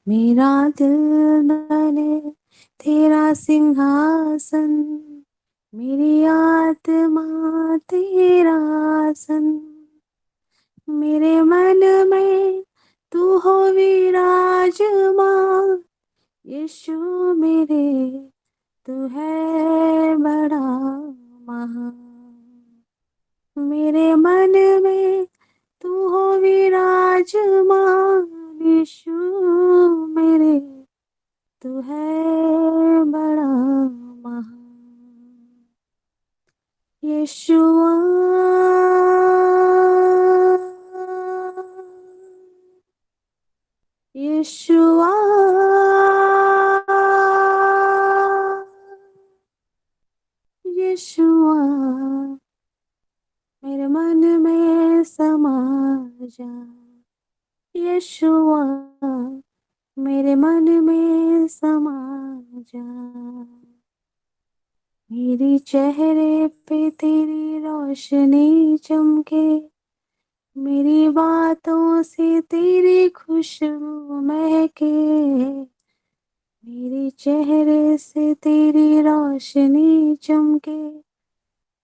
मेरा दिल बने तेरा सिंहासन, मेरी आत्मा तेरा आसन, मेरे मन में तू हो विराजमान। यीशु मेरे तू है बड़ा महान, मेरे मन में तू हो विराजमान। यीशु मेरे तू है बड़ा महान। यीशुआ यीशुआ यीशुआ मेरे मन में समा जा। यीशुआ मेरे मन में समा जा। मेरी चेहरे पे तेरी रोशनी चमके, मेरी बातों से तेरी खुशबू महके, मेरे चेहरे से तेरी रोशनी चमके,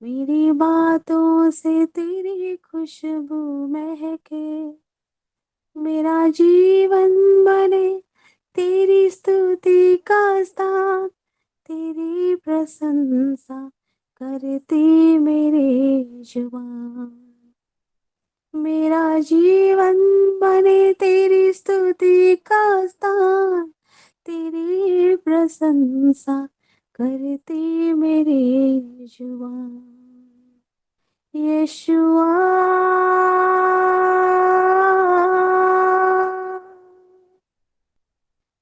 मेरी बातों से तेरी खुशबू महके, मेरा जीवन बने तेरी स्तुति का स्थान, तेरी प्रशंसा करती मेरी जुबान। मेरा जीवन बने तेरी स्तुति का स्थान, तेरी प्रशंसा करती मेरी जुबान। यीशुआ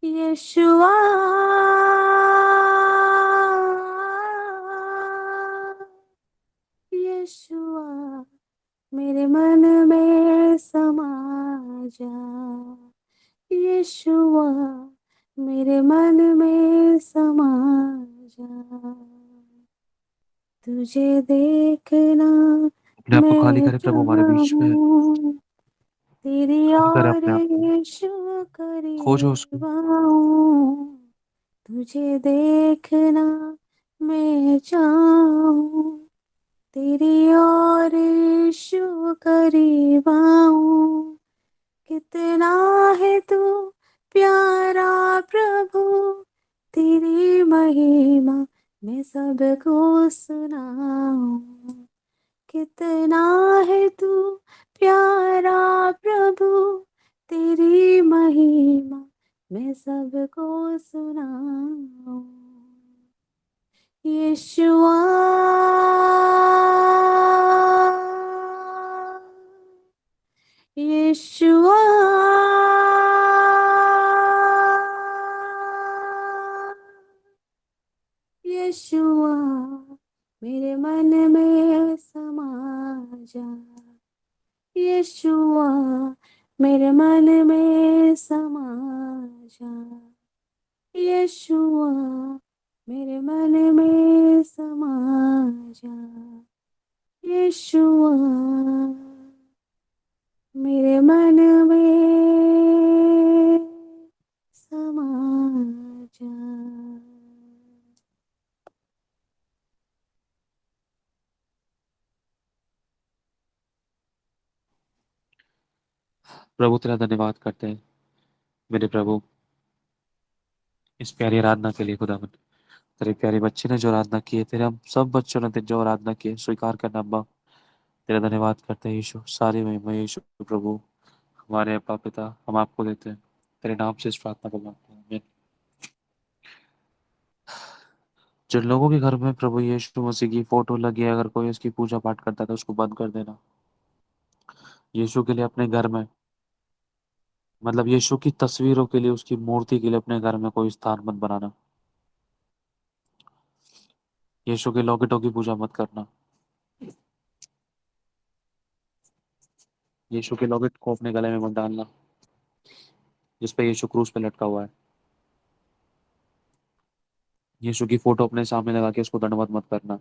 यीशुआ यीशुआ मेरे मन में समा जा। यीशुआ मेरे मन में समा जा। तुझे देखना अपने आप को खाली मैं करे प्रभु हमारे बीच में, चाहूं, तेरी खाली करे और अपने आप को, यीशु खोजो उसको। करीब आऊं। तुझे देखना मैं चाहूं, तेरी और यीशु करीब आऊं। कितना है तू प्यारा प्रभु, तेरी महिमा मैं सबको सुनाऊं। कितना है तू प्यारा प्रभु, तेरी महिमा मैं सबको सुनाऊं। यीशुआ यीशुआ यीशुआ मेरे मन में समा जा। यीशुआ मेरे मन में समा जा। यीशुआ मेरे मन में समा जा। यीशुआ मेरे मन में समा जा। प्रभु तेरा धन्यवाद करते हैं मेरे प्रभु, इस प्यारी आराधना के लिए खुदावन। तेरे प्यारे बच्चे ने जो आराधना की है, तेरे हम सब बच्चों ने जो आराधना की है, स्वीकार करना अब्बा। तेरा धन्यवाद करते हैं यीशु, सारी महिमा यीशु प्रभु हमारे अब्बा पिता हम आपको देते हैं। तेरे नाम से इस प्रार्थना को मांगते हैं, आमीन। जिन लोगों के घर में प्रभु यीशु मसीह की फोटो लगी है, अगर कोई उसकी पूजा पाठ करता है तो उसको बंद कर देना। यीशु के लिए अपने घर में, मतलब यीशु की तस्वीरों के लिए, उसकी मूर्ति के लिए अपने घर में कोई स्थान मत बनाना। यीशु के लॉकेटों की पूजा मत करना। यीशु के लॉकेट को अपने गले में मत डालना जिस पे यीशु क्रूस पे लटका हुआ है। यीशु की फोटो अपने सामने लगा के उसको दंडवत मत करना।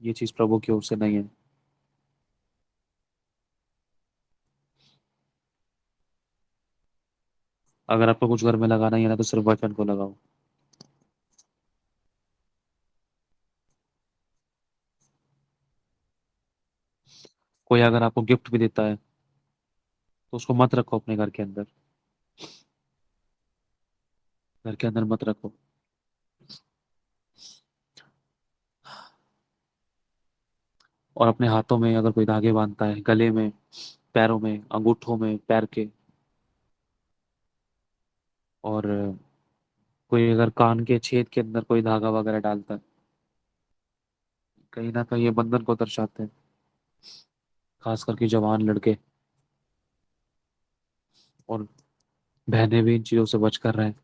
ये चीज प्रभु की ओर से नहीं है। अगर आपको कुछ घर में लगाना ही है ना तो सिर्फ वचन को लगाओ। कोई अगर आपको गिफ्ट भी देता है तो उसको मत रखो अपने घर के अंदर, घर के अंदर मत रखो। और अपने हाथों में अगर कोई धागे बांधता है, गले में, पैरों में, अंगूठों में, पैर के, और कोई अगर कान के छेद के अंदर कोई धागा वगैरह डालता है, कहीं ना कहीं ये बंधन को दर्शाते हैं। खास करके जवान लड़के और बहनें भी इन चीजों से बच कर रहे हैं।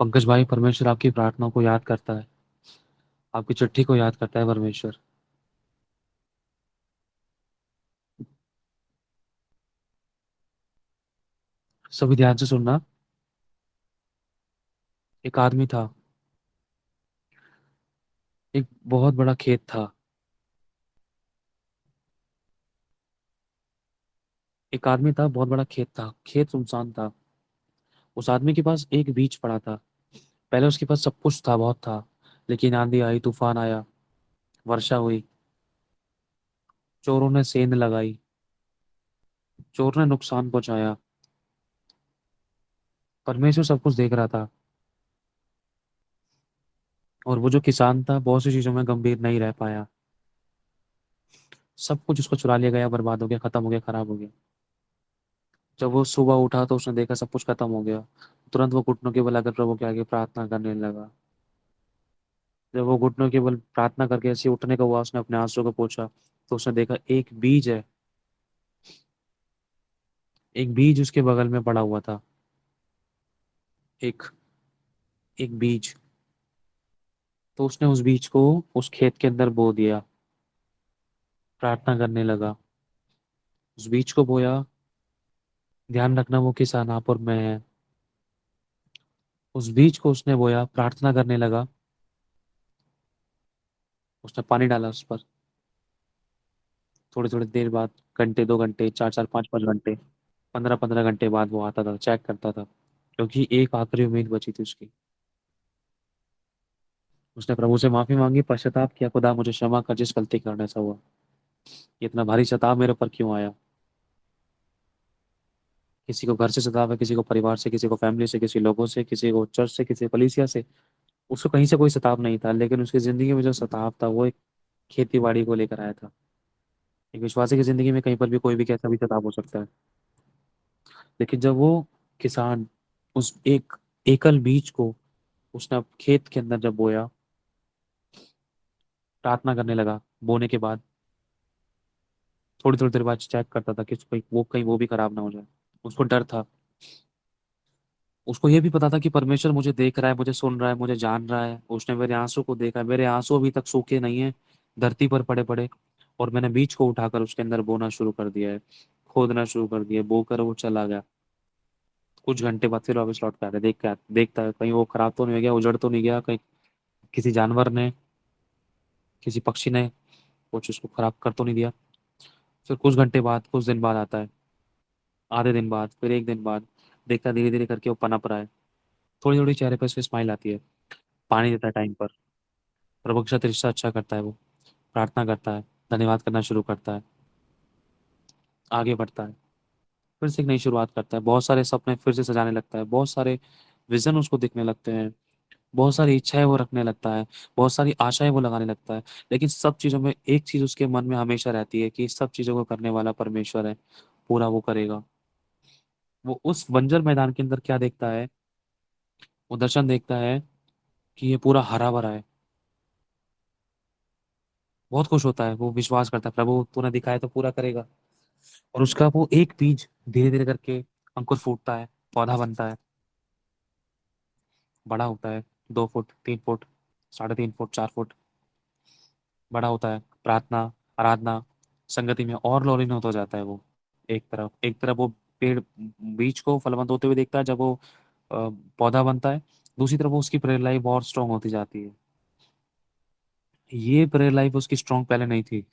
पंकज भाई, परमेश्वर आपकी प्रार्थना को याद करता है, आपकी चिट्ठी को याद करता है परमेश्वर। सभी ध्यान से सुनना। एक आदमी था, एक बहुत बड़ा खेत था। एक आदमी था, बहुत बड़ा खेत था, खेत सुनसान था। उस आदमी के पास एक बीज पड़ा था। पहले उसके पास सब कुछ था, बहुत था। लेकिन आंधी आई, तूफान आया, वर्षा हुई, चोरों ने सेंध लगाई, चोर ने नुकसान पहुंचाया। परमेश्वर सब कुछ देख रहा था। और वो जो किसान था, बहुत सी चीजों में गंभीर नहीं रह पाया। सब कुछ उसको चुरा लिया गया, बर्बाद हो गया, खत्म हो गया, खराब हो गया। जब वो सुबह उठा तो उसने देखा सब कुछ खत्म हो गया। तुरंत वो घुटनों के बल आकर प्रभु के आगे प्रार्थना करने लगा। जब वो घुटनों के बल प्रार्थना करके ऐसे उठने का हुआ, उसने अपने आंसू को पोंछा तो उसने देखा एक बीज है। एक बीज उसके बगल में पड़ा हुआ था। एक एक बीज। तो उसने उस बीज को उस खेत के अंदर बो दिया, प्रार्थना करने लगा। उस बीज को बोया। ध्यान रखना, वो किसान आप और मैं है। उस बीज को उसने बोया, प्रार्थना करने लगा। उसने पानी डाला उस पर। थोड़ी थोड़ी देर बाद, घंटे, 2 घंटे, चार चार, 5 5 घंटे, 15 15 घंटे बाद वो आता था, चेक करता था, क्योंकि एक आखिरी उम्मीद बची थी उसकी। उसने प्रभु से माफी मांगी, पश्चाताप किया, खुदा मुझे क्षमा कर, जिस गलती के कारण ऐसा हुआ। ये इतना भारी सताव मेरे ऊपर क्यों आया। किसी को घर से सताव है, किसी को परिवार से, किसी को फैमिली से, किसी लोगों से, किसी को चर्च से, किसी कलीसिया से। उसको कहीं से कोई सताव नहीं था, लेकिन उसकी जिंदगी में जो सताव था वो एक खेती बाड़ी को लेकर आया था। एक विश्वासी की जिंदगी में कहीं पर भी कोई भी कैसा भी सताव हो सकता है। लेकिन जब वो किसान उस एक एकल बीज को उसने अब खेत के अंदर जब बोया, प्रार्थना करने लगा, बोने के बाद थोड़ी थोड़ी देर बाद चेक करता था कि कहीं वो भी खराब ना हो जाए। उसको डर था। उसको ये भी पता था कि परमेश्वर मुझे देख रहा है, मुझे सुन रहा है, मुझे जान रहा है। उसने मेरे आंसू को देखा है, मेरे आंसू अभी तक सूखे नहीं है, धरती पर पड़े पड़े। और मैंने बीज को उठाकर उसके अंदर बोना शुरू कर दिया है, खोदना शुरू कर दिया है। बोकर वो चला गया। कुछ घंटे बाद फिर वापस लौट के आता है, देखता है कहीं वो खराब तो नहीं हो गया, उजड़ तो नहीं गया, कहीं किसी जानवर ने, किसी पक्षी ने कुछ उसको खराब कर तो नहीं दिया। फिर कुछ घंटे बाद, कुछ दिन बाद आता है, आधे दिन बाद, फिर एक दिन बाद, देखता धीरे धीरे करके वो पनप रहा है। थोड़ी थोड़ी चेहरे पर उसके स्माइल आती है। पानी देता है टाइम पर। प्रभु के साथ रिश्ता अच्छा करता है वो। प्रार्थना करता है, धन्यवाद करना शुरू करता है, आगे बढ़ता है। फिर से एक नई शुरुआत करता है, बहुत सारे सपने फिर से सजाने लगता है, बहुत सारे विजन उसको दिखने लगते हैं, बहुत सारी इच्छाएं वो रखने लगता है, बहुत सारी आशाएं वो लगाने लगता है। लेकिन सब चीजों में एक चीज उसके मन में हमेशा रहती है कि इस सब चीजों को करने वाला परमेश्वर है, पूरा वो करेगा। वो उस बंजर मैदान के अंदर क्या देखता है, वो दर्शन देखता है कि ये पूरा हरा भरा है। बहुत खुश होता है, वो विश्वास करता है, प्रभु तूने दिखाया तो पूरा करेगा। और उसका वो एक बीज धीरे धीरे करके अंकुर फूटता है, पौधा बनता है, बड़ा होता है, 2 फुट, 3 फुट, 3.5 फुट, 4 फुट बड़ा होता है। प्रार्थना, आराधना, संगति में और लोलीन होता जाता है वो। एक तरफ वो पेड़, बीज को फलवंत होते हुए देखता है जब वो पौधा बनता है। दूसरी तरफ वो उसकी प्रेयर लाइफ और स्ट्रांग होती जाती है। ये प्रेयर लाइफ उसकी स्ट्रांग पहले नहीं थी।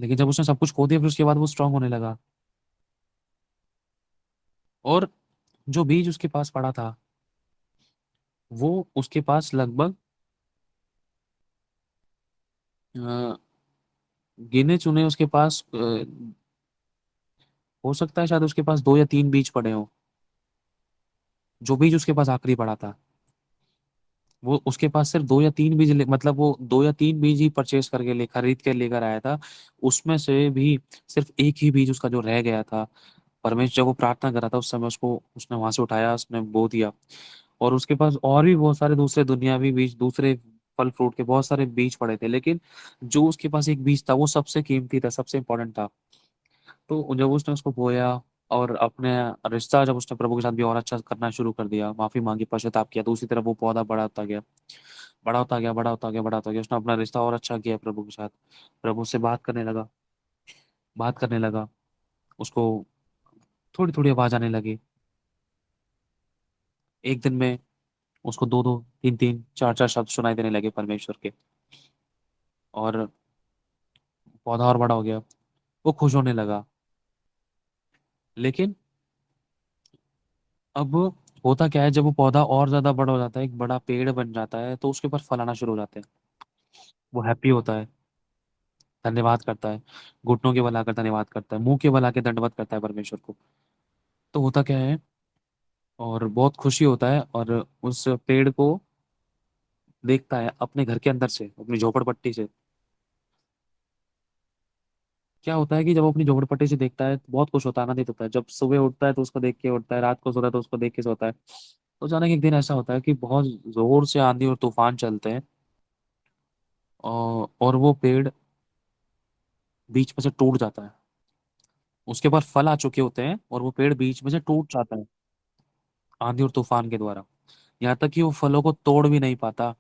लेकिन जब उसने सब कुछ खो दिया फिर उसके बाद वो स्ट्रांग होने लगा। और जो बीज उसके पास पड़ा था वो उसके पास लगभग अ, गिने चुने उसके पास हो सकता है शायद उसके पास 2 या 3 बीज पड़े हो। जो बीज उसके पास आखिरी पड़ा था वो उसके पास सिर्फ 2 या 3 बीज मतलब वो 2 या 3 बीज ही परचेज करके ले खरीद के लेकर आया था। उसमें से भी सिर्फ एक ही बीज उसका जो रह गया था। परमेश्वर जब वो प्रार्थना कर रहा था उस समय उसको उसने वहां से उठाया, उसने बो दिया। और उसके पास और भी बहुत सारे दूसरे दुनियावी बीज, दूसरे फल फ्रूट के बहुत सारे बीज पड़े थे, लेकिन जो उसके पास एक बीज था वो सबसे कीमती था, सबसे इंपॉर्टेंट था। तो जब उसने उसको बोया और अपने रिश्ता जब उसने प्रभु के साथ भी और अच्छा करना शुरू कर दिया, माफी मांगी, पश्चाताप किया, तो उसी तरह वो पौधा बड़ा होता गया, बड़ा होता गया, बड़ा होता गया, बड़ा होता गया। उसने अपना रिश्ता और अच्छा किया प्रभु के साथ। प्रभु से बात करने लगा, बात करने लगा। उसको थोड़ी थोड़ी आवाज आने लगी। एक दिन में उसको 2 2 3 3 4 4 शब्द सुनाई देने लगे परमेश्वर के। और पौधा और बड़ा हो गया। वो खुश होने लगा। लेकिन अब होता क्या है, जब वो पौधा और ज्यादा बड़ा हो जाता है, एक बड़ा पेड़ बन जाता है, तो उसके ऊपर फल आना शुरू हो जाते हैं। वो हैप्पी होता है, धन्यवाद करता है, घुटनों के बल आकर धन्यवाद करता है, मुंह के बल आकर दंडवत करता है परमेश्वर को। तो होता क्या है, और बहुत खुशी होता है, और उस पेड़ को देखता है अपने घर के अंदर से, अपनी झोपड़पट्टी से। क्या होता है कि जब वो अपनी झोपड़पट्टी से देखता है तो बहुत खुश होता है, आनंदित होता है। जब सुबह उठता है तो उसको देख के उठता है, रात को सोता है तो उसको देख के सोता है। तो अचानक एक दिन ऐसा होता है कि बहुत जोर से आंधी और तूफान चलते हैं, और वो पेड़ बीच में से टूट जाता है। उसके पास फल आ चुके होते हैं और वो पेड़ बीच में से टूट जाता है, आंधी और तूफान के द्वारा। यहाँ तक कि वो फलों को तोड़ भी नहीं पाता,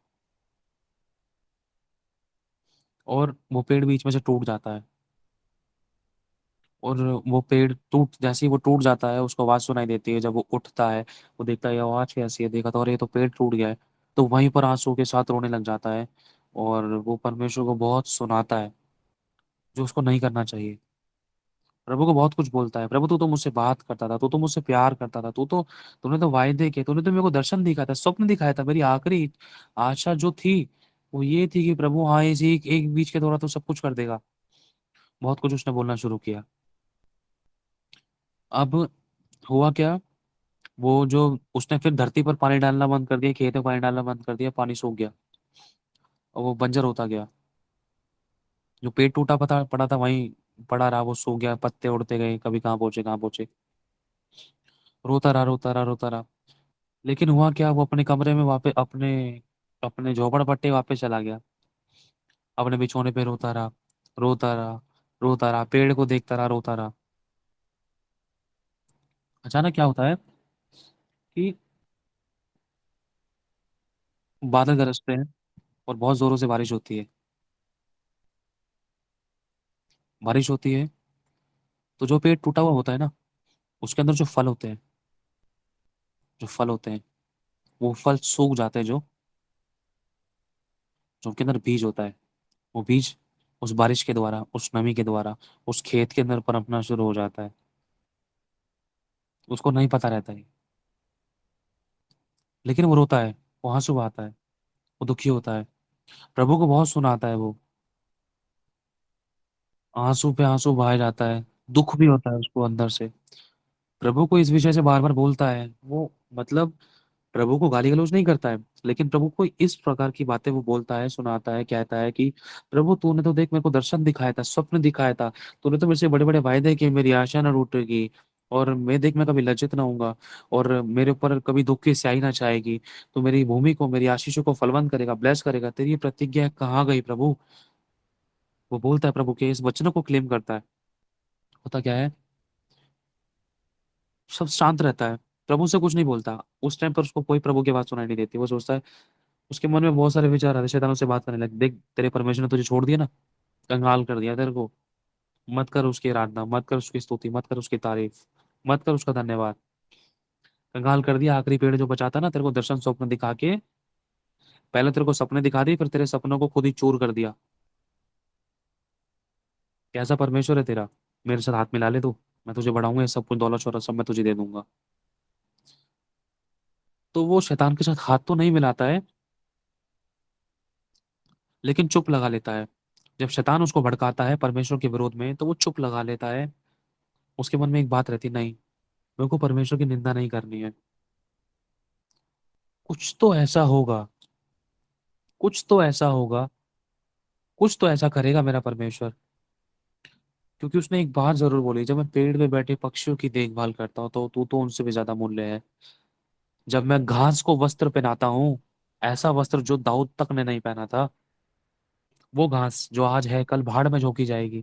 और वो पेड़ बीच में से टूट जाता है। और वो पेड़ टूट जैसे ही वो टूट जाता है उसको आवाज सुनाई देती है। जब वो उठता है, वो देखता है ये आवाज कैसी है, देखा तो और ये तो पेड़ टूट गया है। तो वहीं पर आंसू के साथ रोने लग जाता है, और वो परमेश्वर को बहुत सुनाता है, जो उसको नहीं करना चाहिए। प्रभु को बहुत कुछ बोलता है, प्रभु तू तो मुझसे बात करता था, तू तो मुझसे प्यार करता था, तूने तो वायदे किए, तूने तो मेरे को दर्शन दिखाया था, स्वप्न दिखाया था। मेरी आखिरी आशा जो थी वो ये थी कि प्रभु हाँ इसी एक बीच के द्वारा तो सब कुछ कर देगा। बहुत कुछ उसने बोलना शुरू किया। अब हुआ क्या, वो जो उसने फिर धरती पर पानी डालना बंद कर दिया, खेत में पानी डालना बंद कर दिया, पानी सूख गया और वो बंजर होता गया। जो पेड़ टूटा पता पड़ा था वहीं पड़ा रहा, वो सूख गया, पत्ते उड़ते गए, कभी कहाँ पहुंचे कहाँ पहुंचे। रोता रहा, रोता रहा, रोता रहा। लेकिन हुआ क्या, वो अपने कमरे में वापस अपने अपने झोपड़पट्टी वापस चला गया। अपने बिछौने पे रोता रहा, रोता रहा, रोता रहा, पेड़ को देखता रहा, रोता रहा। अचानक क्या होता है कि बादल गरजते हैं और बहुत जोरों से बारिश होती है। बारिश होती है तो जो पेड़ टूटा हुआ होता है ना, उसके अंदर जो फल होते हैं, जो फल होते हैं वो फल सूख जाते हैं। जो उनके अंदर बीज होता है, वो बीज उस बारिश के द्वारा, उस नमी के द्वारा उस खेत के अंदर पनपना शुरू हो जाता है। उसको नहीं पता रहता है, लेकिन वो रोता है, वो आंसू बहाता है, वो दुखी होता है, प्रभु को बहुत सुनाता है वो, आंसू पे आंसू बहाया जाता है, दुख भी होता है उसको अंदर से। प्रभु को इस विषय से बार बार बोलता है वो, मतलब प्रभु को गाली गलौज नहीं करता है, लेकिन प्रभु को इस प्रकार की बातें वो बोलता है, सुनाता है, कहता है कि प्रभु तूने तो देख मेरे को दर्शन दिखाया था, स्वप्न दिखाया था, तूने तो मेरे से बड़े बड़े वायदे किए, मेरी आशा न टूटेगी, और मैं देख मैं कभी लज्जित ना होऊंगा, और मेरे ऊपर कभी दुख की स्याही ना छाएगी। तो मेरी भूमि को, मेरी आशीषों को फलवंत करेगा, ब्लेस करेगा। तेरी ये प्रतिज्ञा कहाँ गई प्रभु? वो बोलता है, प्रभु के इस वचनों को क्लेम करता है। होता क्या है, सब शांत रहता है, प्रभु से कुछ नहीं बोलता। उस टाइम पर उसको कोई प्रभु की बात सुनाई नहीं देती। वो सोचता है, उसके मन में बहुत सारे विचार आते, शैतान उससे बात करने लगे, देख तेरे परमेश्वर ने तुझे छोड़ दिया ना, कंगाल कर दिया तेरे को, मत कर उसकी आराधना, मत कर उसकी स्तुति, मत कर उसकी तारीफ, मत कर उसका धन्यवाद। कंगाल कर दिया। आखिरी पेड़ जो बचा था ना, तेरे को दर्शन स्वप्न दिखा के, पहले तेरे को सपने दिखा दिए, फिर तेरे सपनों को खुद ही चूर कर दिया। कैसा परमेश्वर है तेरा? मेरे साथ हाथ मिला ले तू, मैं तुझे बढ़ाऊंगा, ये सब कुछ दौलत शोहरत सब मैं तुझे दे दूंगा। तो वो शैतान के साथ हाथ तो नहीं मिलाता है, लेकिन चुप लगा लेता है। जब शैतान उसको भड़काता है परमेश्वर के विरोध में, तो वो चुप लगा लेता है। उसके मन में एक बात रहती, नहीं, मेरे को परमेश्वर की निंदा नहीं करनी है। कुछ तो ऐसा होगा, कुछ तो ऐसा होगा, कुछ तो ऐसा करेगा मेरा परमेश्वर। क्योंकि उसने एक बात जरूर बोली, जब मैं पेड़ पे बैठे पक्षियों की देखभाल करता हूँ तो तू तो उनसे भी ज्यादा मूल्य है। जब मैं घास को वस्त्र पहनाता हूँ, ऐसा वस्त्र जो दाऊद तक ने नहीं पहना था, वो घास जो आज है कल भाड़ में झोंकी जाएगी,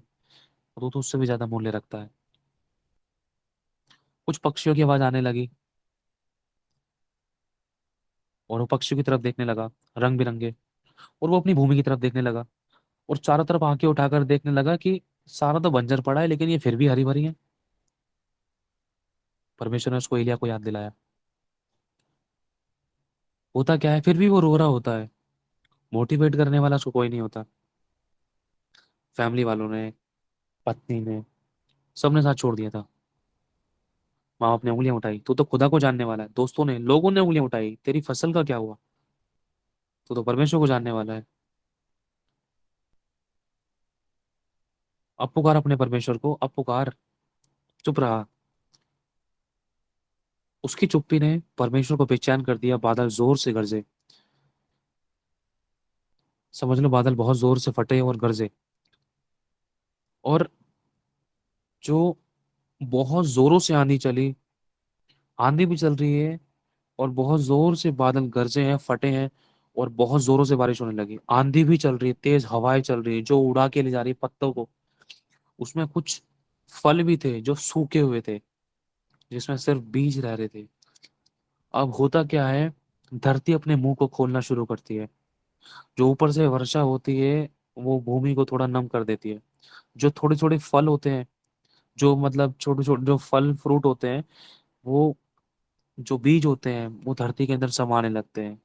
तो उससे भी ज्यादा मूल्य रखता है। कुछ पक्षियों की आवाज आने लगी, और वो पक्षियों की तरफ देखने लगा, रंग बिरंगे। और वो अपनी भूमि की तरफ देखने लगा, और चारों तरफ आंखें उठाकर देखने लगा कि सारा तो बंजर पड़ा है, लेकिन ये फिर भी हरी भरी है। परमेश्वर ने उसको एलिया को याद दिलाया। होता क्या है, फिर भी वो रो रहा होता है। मोटिवेट करने वाला उसको कोई नहीं होता। फैमिली वालों ने, पत्नी ने, सबने साथ छोड़ दिया था। माँ बाप ने उंगलियां उठाई, तू तो खुदा को जानने वाला है। दोस्तों ने, लोगों ने उंगलियां उठाई, तेरी फसल का क्या हुआ? तू तो परमेश्वर को जानने वाला है। अब पुकार अपने परमेश्वर को, अब पुकार। चुप रहा। उसकी चुप्पी ने परमेश्वर को बेचैन कर दिया। बादल जोर से गरजे। समझ लो, बादल बहुत जोर से फटे और गरजे। और जो बहुत जोरों से आंधी चली, आंधी भी चल रही है, और बहुत जोर से बादल गरजे हैं, फटे हैं, और बहुत जोरों से बारिश होने लगी। आंधी भी चल रही है, तेज हवाएं चल रही है जो उड़ा के ले जा रही है पत्तों को। उसमें कुछ फल भी थे जो सूखे हुए थे, जिसमें सिर्फ बीज रह रहे थे। अब होता क्या है, धरती अपने मुंह को खोलना शुरू करती है। जो ऊपर से वर्षा होती है, वो भूमि को थोड़ा नम कर देती है। जो थोड़े थोड़े फल होते हैं, जो मतलब छोटे छोटे जो फल फ्रूट होते हैं, वो जो बीज होते हैं वो धरती के अंदर समाने लगते हैं,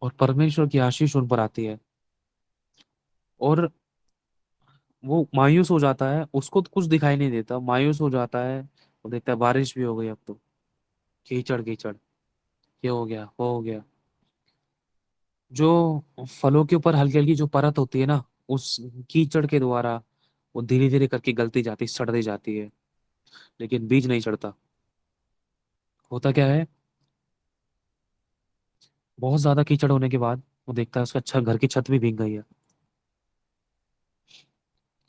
और परमेश्वर की आशीष उन पर आती है। और वो मायूस हो जाता है, उसको तो कुछ दिखाई नहीं देता, मायूस हो जाता है। वो देखता है बारिश भी हो गई, अब तो कीचड़ कीचड़, ये हो गया वो हो गया। जो फलों के ऊपर हल्की हल्की जो परत होती है ना, उस कीचड़ के द्वारा वो धीरे धीरे करके गलती जाती, सड़ती जाती है, लेकिन बीज नहीं चढ़ता। होता क्या है, बहुत ज्यादा कीचड़ होने के बाद वो देखता है उसका अच्छा घर की छत भी भीग गई है।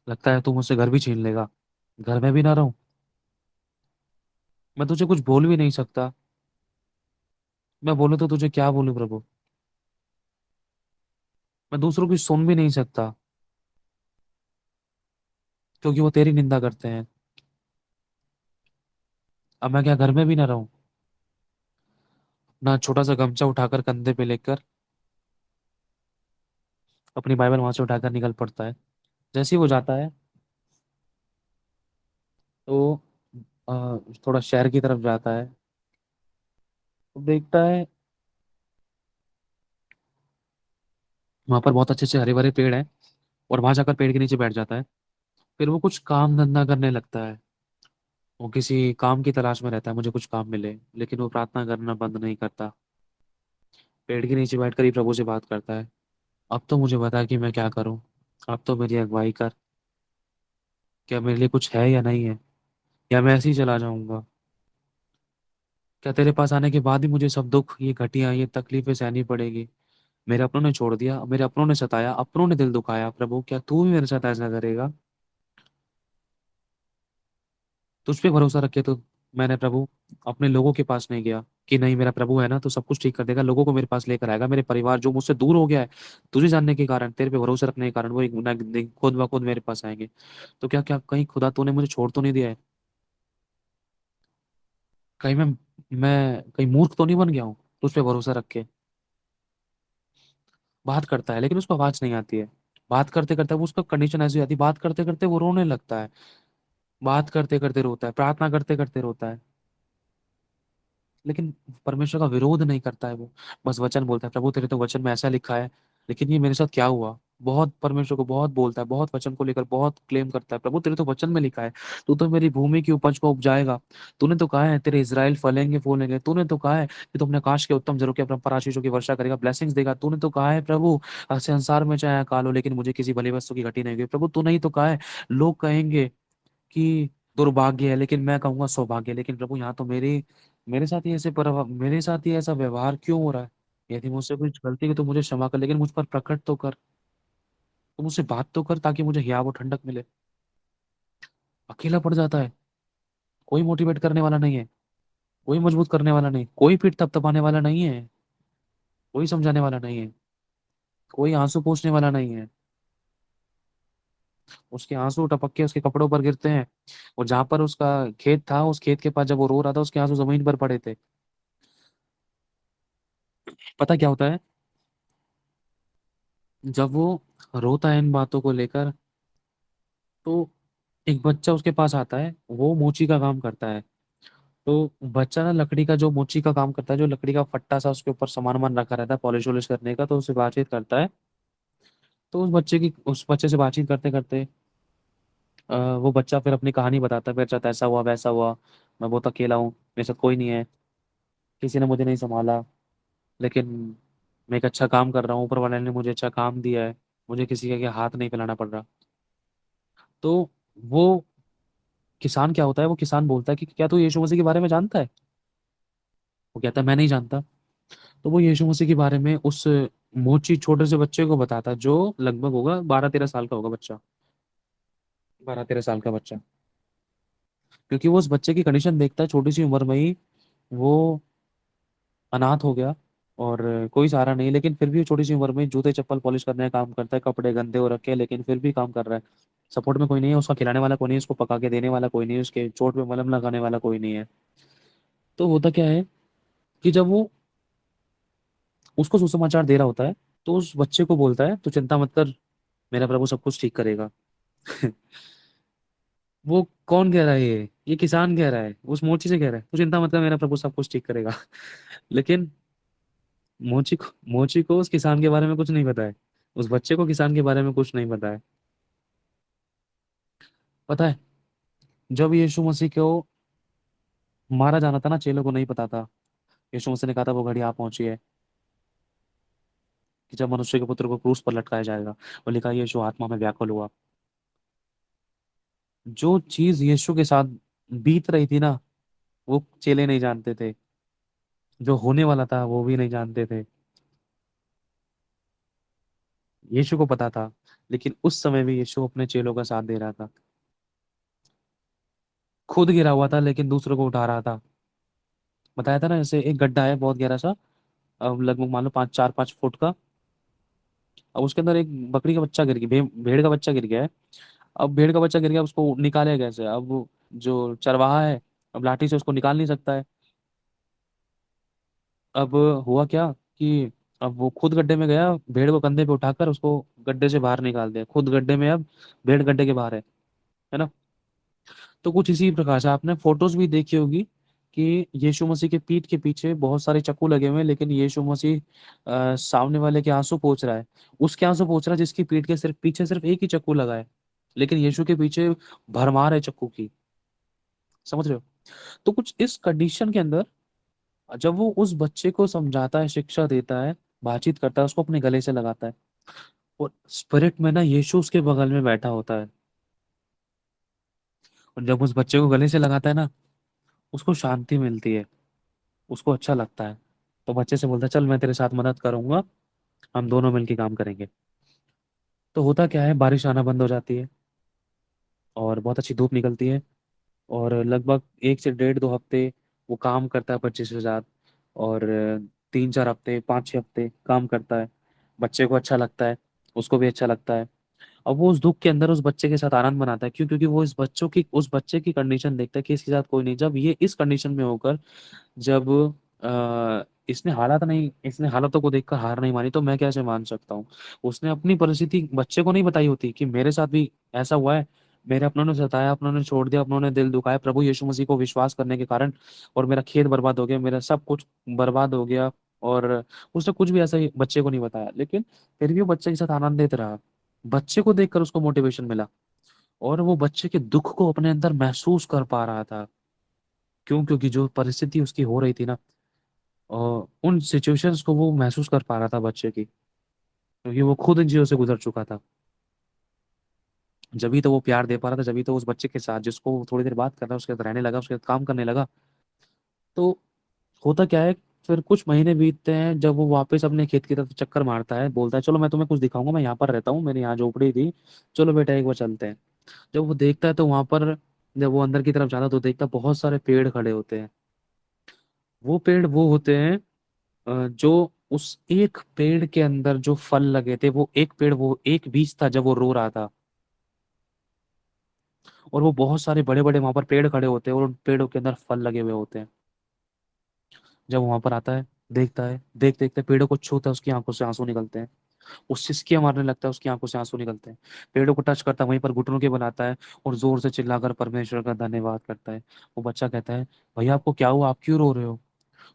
लगता है तू मुझसे घर भी छीन लेगा, घर में भी ना रहूं, मैं तुझे कुछ बोल भी नहीं सकता। मैं बोलूं तो तुझे क्या बोलूं प्रभु? मैं दूसरों की सुन भी नहीं सकता, क्योंकि वो तेरी निंदा करते हैं। अब मैं क्या घर में भी ना रहूं? ना छोटा सा गमछा उठाकर कंधे पे लेकर अपनी बाइबल वहां से उठाकर निकल पड़ता है। जैसे ही वो जाता है, तो थोड़ा शहर की तरफ जाता है, तो देखता है वहां पर बहुत अच्छे अच्छे हरे भरे पेड़ हैं, और वहां जाकर पेड़ के नीचे बैठ जाता है। फिर वो कुछ काम धंधा करने लगता है। वो किसी काम की तलाश में रहता है, मुझे कुछ काम मिले, लेकिन वो प्रार्थना करना बंद नहीं करता। पेड़ के नीचे बैठकर ही प्रभु से बात करता है। अब तो मुझे बता कि मैं क्या करूं, अब तो मेरी अगुवाई कर। क्या मेरे लिए कुछ है या नहीं है, या मैं ऐसे ही चला जाऊंगा? क्या तेरे पास आने के बाद ही मुझे सब दुख, ये घटिया, ये तकलीफें सहनी पड़ेगी? मेरे अपनों ने छोड़ दिया, मेरे अपनों ने सताया, अपनों ने दिल दुखाया, प्रभु क्या तू भी मेरे साथ ऐसा करेगा? तुझ पे भरोसा रखे तो मैंने प्रभु अपने लोगों के पास नहीं गया, कि नहीं मेरा प्रभु है ना तो सब कुछ ठीक कर देगा, लोगों को मेरे पास लेकर आएगा। मेरे परिवार जो मुझसे दूर हो गया है, तुझे जानने के कारण, तेरे पे भरोसा रखने के कारण, वो एक ना एक दिन खुद ब खुद मेरे पास आएंगे। तो क्या क्या कहीं खुदा तूने मुझे छोड़ तो नहीं दिया है? कहीं मैं कहीं मूर्ख तो नहीं बन गया हूँ तुझ पे भरोसा रख के? बात करता है, लेकिन उसको आवाज नहीं आती है। बात करते करते वो, उसका कंडीशन ऐसी हो जाती है, बात करते करते वो रोने लगता है। बात करते करते रोता है, प्रार्थना करते करते रोता है, लेकिन परमेश्वर का विरोध नहीं करता है वो। बस वचन बोलता है, प्रभु तेरे तो वचन में ऐसा लिखा है, लेकिन ये मेरे साथ क्या हुआ? बहुत परमेश्वर को बहुत बोलता है, बहुत वचन को लेकर बहुत क्लेम करता है। प्रभु तेरे तो वचन में लिखा है, तू तो मेरी भूमि की उपज को उपजाएगा। तूने तो कहा है तेरे इज़राइल फलेंगे फूलेंगे। तूने तो कहा है कि तू अपने आकाश के उत्तम जरों के अपने आशीषों की वर्षा करेगा, ब्लेसिंग्स देगा। तूने तो कहा है प्रभु, संसार में चाहे अकाल हो लेकिन मुझे किसी भली वस्तु की घटी नहीं हुई। प्रभु तूने ही तो कहा है, लोग कहेंगे कि दुर्भाग्य है लेकिन मैं कहूंगा सौभाग्य है। लेकिन प्रभु यहाँ तो मेरे साथ ही ऐसे पर मेरे साथ ही ऐसा व्यवहार क्यों हो रहा है? यदि मुझसे कुछ गलती की तो मुझे क्षमा कर, लेकिन मुझ पर प्रकट तो कर, तो मुझसे बात तो कर ताकि मुझे हिया वो ठंडक मिले। अकेला पड़ जाता है, कोई मोटिवेट करने वाला नहीं है, कोई मजबूत करने वाला नहीं, कोई पीठ थपथपाने वाला नहीं है, कोई समझाने वाला नहीं है, कोई आंसू पोंछने वाला नहीं है। उसके आंसू टपक के उसके कपड़ों पर गिरते हैं। और जहां पर उसका खेत था, उस खेत के पास जब वो रो रहा था, उसके आंसू जमीन पर पड़े थे। पता क्या होता है? जब वो रोता है इन बातों को लेकर, तो एक बच्चा उसके पास आता है, वो मोची का काम करता है। तो बच्चा ना लकड़ी का, जो मोची का काम करता है, जो लकड़ी का फट्टा सा उसके ऊपर सामान वामान रखा रहता है पॉलिश वॉलिश करने का, तो उससे बातचीत करता है। तो उस बच्चे से बातचीत करते करते वो बच्चा फिर अपनी कहानी बताता है। फिर चाहता ऐसा हुआ वैसा हुआ, मैं बहुत अकेला हूँ, मेरे साथ कोई नहीं है, किसी ने मुझे नहीं संभाला, लेकिन मैं एक अच्छा काम कर रहा हूँ, ऊपर वाले ने मुझे अच्छा काम दिया है, मुझे किसी के हाथ नहीं फैलाना पड़ रहा। तो वो किसान क्या होता है, वो किसान बोलता है कि क्या तू यीशु मसीह के बारे में जानता है? वो कहता है मैं नहीं जानता। तो वो यीशु मसीह के बारे में उस मोची छोटे से बच्चे को बताता है, जो लगभग होगा 12-13 साल का होगा बच्चा, 12-13 साल का बच्चा। क्योंकि वो उस बच्चे की कंडीशन देखता है, छोटी सी उम्र में ही वो अनाथ हो गया और कोई सहारा नहीं, लेकिन फिर भी वो छोटी सी उम्र में जूते चप्पल पॉलिश करने का काम करता है, कपड़े गंदे हो रखे हैं लेकिन फिर भी काम कर रहा है। सपोर्ट में कोई नहीं है, उसका खिलाने वाला कोई नहीं है, उसको पका के देने वाला कोई नहीं है, उसके चोट पे मलहम लगाने वाला कोई नहीं है। तो होता क्या है कि जब वो उसको सुसमाचार दे रहा होता है, तो उस बच्चे को बोलता है तू चिंता मत कर, मेरा प्रभु सब कुछ ठीक करेगा। वो कौन कह रहा है? ये किसान कह रहा है, उस मोची से कह रहा है तू चिंता मत कर, मेरा प्रभु सब कुछ ठीक करेगा। लेकिन मोची को उस किसान के बारे में कुछ नहीं पता है, उस बच्चे को किसान के बारे में कुछ नहीं पता है। पता है, जब यीशु मसीह को मारा जाना था ना, चेलों को नहीं पता था। यीशु मसीह ने कहा था वो घड़ी आ पहुंची है कि जब मनुष्य के पुत्र को क्रूस पर लटकाया जाएगा। और लिखा है यीशु आत्मा में व्याकुल हुआ। जो चीज यीशु के साथ बीत रही थी ना, वो चेले नहीं जानते थे, जो होने वाला था वो भी नहीं जानते थे। यीशु को पता था, लेकिन उस समय भी यीशु अपने चेलों का साथ दे रहा था। खुद गिरा हुआ था लेकिन दूसरों को उठा रहा था। बताया था ना, जैसे एक गड्ढा है बहुत गहरा सा, अब लगभग मान लो 4-5 फुट का। अब उसके अंदर एक बकरी का बच्चा गिर गया, भेड़ का बच्चा गिर गया है। अब भेड़ का बच्चा गिर गया, उसको निकालेगा कैसे? अब जो चरवाहा है, अब लाठी से उसको निकाल नहीं सकता है। अब हुआ क्या कि अब वो खुद गड्ढे में गया, भेड़ को कंधे पे उठाकर उसको गड्ढे से बाहर निकाल दिया, खुद गड्ढे में, अब भेड़ गड्ढे के बाहर है ना। तो कुछ इसी प्रकार से आपने फोटोज भी देखी होगी कि यीशु मसीह के पीठ के पीछे बहुत सारे चाकू लगे हुए हैं, लेकिन यीशु मसीह सामने वाले के आंसू पोंछ रहा है। उसके आंसू पोंछ रहा है जिसकी पीठ के सिर्फ पीछे सिर्फ एक ही चाकू लगा है, लेकिन यीशु के पीछे भरमार है चाकू की। समझ रहे हो? तो कुछ इस कंडीशन के अंदर जब वो उस बच्चे को समझाता है, शिक्षा देता है, बातचीत करता है, उसको अपने गले से लगाता है, और स्पिरिट में ना यीशु उसके बगल में बैठा होता है। और जब उस बच्चे को गले से लगाता है ना, उसको शांति मिलती है, उसको अच्छा लगता है। तो बच्चे से बोलता है चल मैं तेरे साथ मदद करूंगा, हम दोनों मिलके काम करेंगे। तो होता क्या है, बारिश आना बंद हो जाती है और बहुत अच्छी धूप निकलती है। और लगभग 1 से 1.5-2 हफ्ते वो काम करता है बच्चे के साथ। और 3-4 हफ्ते 5-6 हफ्ते काम करता है। बच्चे को अच्छा लगता है, उसको भी अच्छा लगता है। अब वो उस दुख के अंदर उस बच्चे के साथ आनंद मनाता है। क्यों? क्योंकि वो उस बच्चे की कंडीशन देखता है कि इसके साथ कोई नहीं। जब ये इस कंडीशन में होकर, जब इसने हालातों को देखकर हार नहीं मानी, तो मैं कैसे मान सकता हूँ? उसने अपनी परिस्थिति बच्चे को नहीं बताई होती कि मेरे साथ भी ऐसा हुआ है, मेरे अपनों ने सताया, अपनों ने छोड़ दिया, अपनों ने दिल दुखाया प्रभु यीशु मसीह को विश्वास करने के कारण, और मेरा खेत बर्बाद हो गया, मेरा सब कुछ बर्बाद हो गया। और उसने कुछ भी ऐसा ही बच्चे को नहीं बताया, लेकिन फिर भी वो बच्चे के साथ आनंदित रहा। बच्चे को देखकर उसको मोटिवेशन मिला, और वो बच्चे के दुख को अपने अंदर महसूस कर पा रहा था। क्यों? क्योंकि जो परिस्थिति उसकी हो रही थी ना, और उन सिचुएशंस को वो महसूस कर पा रहा था बच्चे की, क्योंकि वो खुद इन चीजों से गुजर चुका था। जब भी तो वो प्यार दे पा रहा था, जब भी तो उस बच्चे के साथ जिसको वो थोड़ी देर बात कर रहा है उसके साथ रहने लगा, उसके साथ काम करने लगा। तो होता क्या है, फिर कुछ महीने बीतते हैं, जब वो वापस अपने खेत की तरफ चक्कर मारता है, बोलता है चलो मैं तुम्हें कुछ दिखाऊंगा, मैं यहाँ पर रहता हूँ, मेरी यहाँ झोपड़ी थी, चलो बेटा एक बार चलते हैं। जब वो देखता है तो वहां पर, जब वो अंदर की तरफ जाता है तो देखता है बहुत सारे पेड़ खड़े होते हैं। वो पेड़ वो होते हैं जो उस एक पेड़ के अंदर जो फल लगे थे, वो एक पेड़, वो एक बीज था जब वो रो रहा था। और वो बहुत सारे बड़े बड़े वहां पर पेड़ खड़े होते हैं, और उन पेड़ों के अंदर फल लगे हुए होते हैं। जब वहां पर आता है, देखता है, देख देखते पेड़ों को छूता है, उसकी आंखों से आंसू निकलते हैं। वो सिसकियां मारने लगता है, उसकी आंखों से आंसू निकलते हैं। पेड़ों को टच करता है, वहीं पर घुटनों के बनाता है, और जोर से चिल्लाकर परमेश्वर का धन्यवाद करता है। वो बच्चा कहता है, भैया आपको क्या हुआ, आप क्यों रो रहे हो?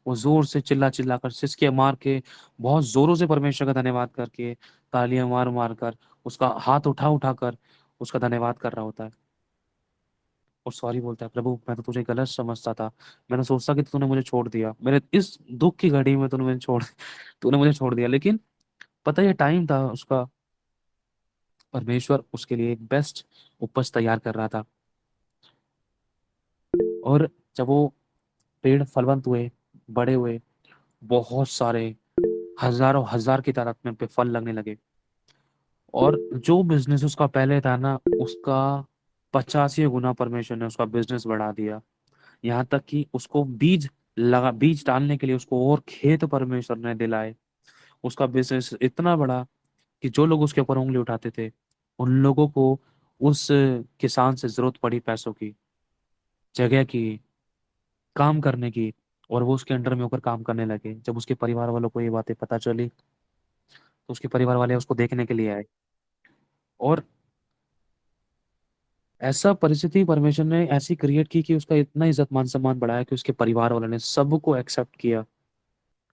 वो जोर से चिल्ला चिल्ला कर, सिसकियां मार के, बहुत जोरों से परमेश्वर का धन्यवाद करके, तालियां मार मार कर, उसका हाथ उठा उठा कर उसका धन्यवाद कर रहा होता है। और सॉरी बोलता है, प्रभु मैं तो तुझे गलत समझता था, मैंने सोचता कि तूने मुझे छोड़ दिया, मेरे इस दुख की घड़ी में तूने मुझे छोड़ दिया। लेकिन पता है, ये टाइम था उसका, परमेश्वर उसके लिए एक बेस्ट उपज तैयार कर रहा था। और जब वो पेड़ फलवंत हुए, बड़े हुए, बहुत सारे, हजारों हजार की तादाद में पे फल लगने लगे, और जो बिजनेस उसका पहले था ना, उसका 85 गुना परमेश्वर ने उसका बिजनेस बढ़ा दिया। यहाँ तक कि उसको बीज डालने के लिए उसको और खेत परमेश्वर ने दिलाए। उसका बिजनेस इतना बड़ा कि जो लोग उसके ऊपर उंगली उठाते थे, उन लोगों को उस किसान से जरूरत पड़ी पैसों की, जगह की, काम करने की, और वो उसके अंडर में होकर काम करने लगे। जब उसके परिवार वालों को ये बातें पता चली, तो उसके परिवार वाले उसको देखने के लिए आए। और ऐसा परिस्थिति परमेश्वर ने ऐसी क्रिएट की कि उसका इतना इज्जत मान सम्मान बढ़ाया कि उसके परिवार वालों ने सबको एक्सेप्ट किया।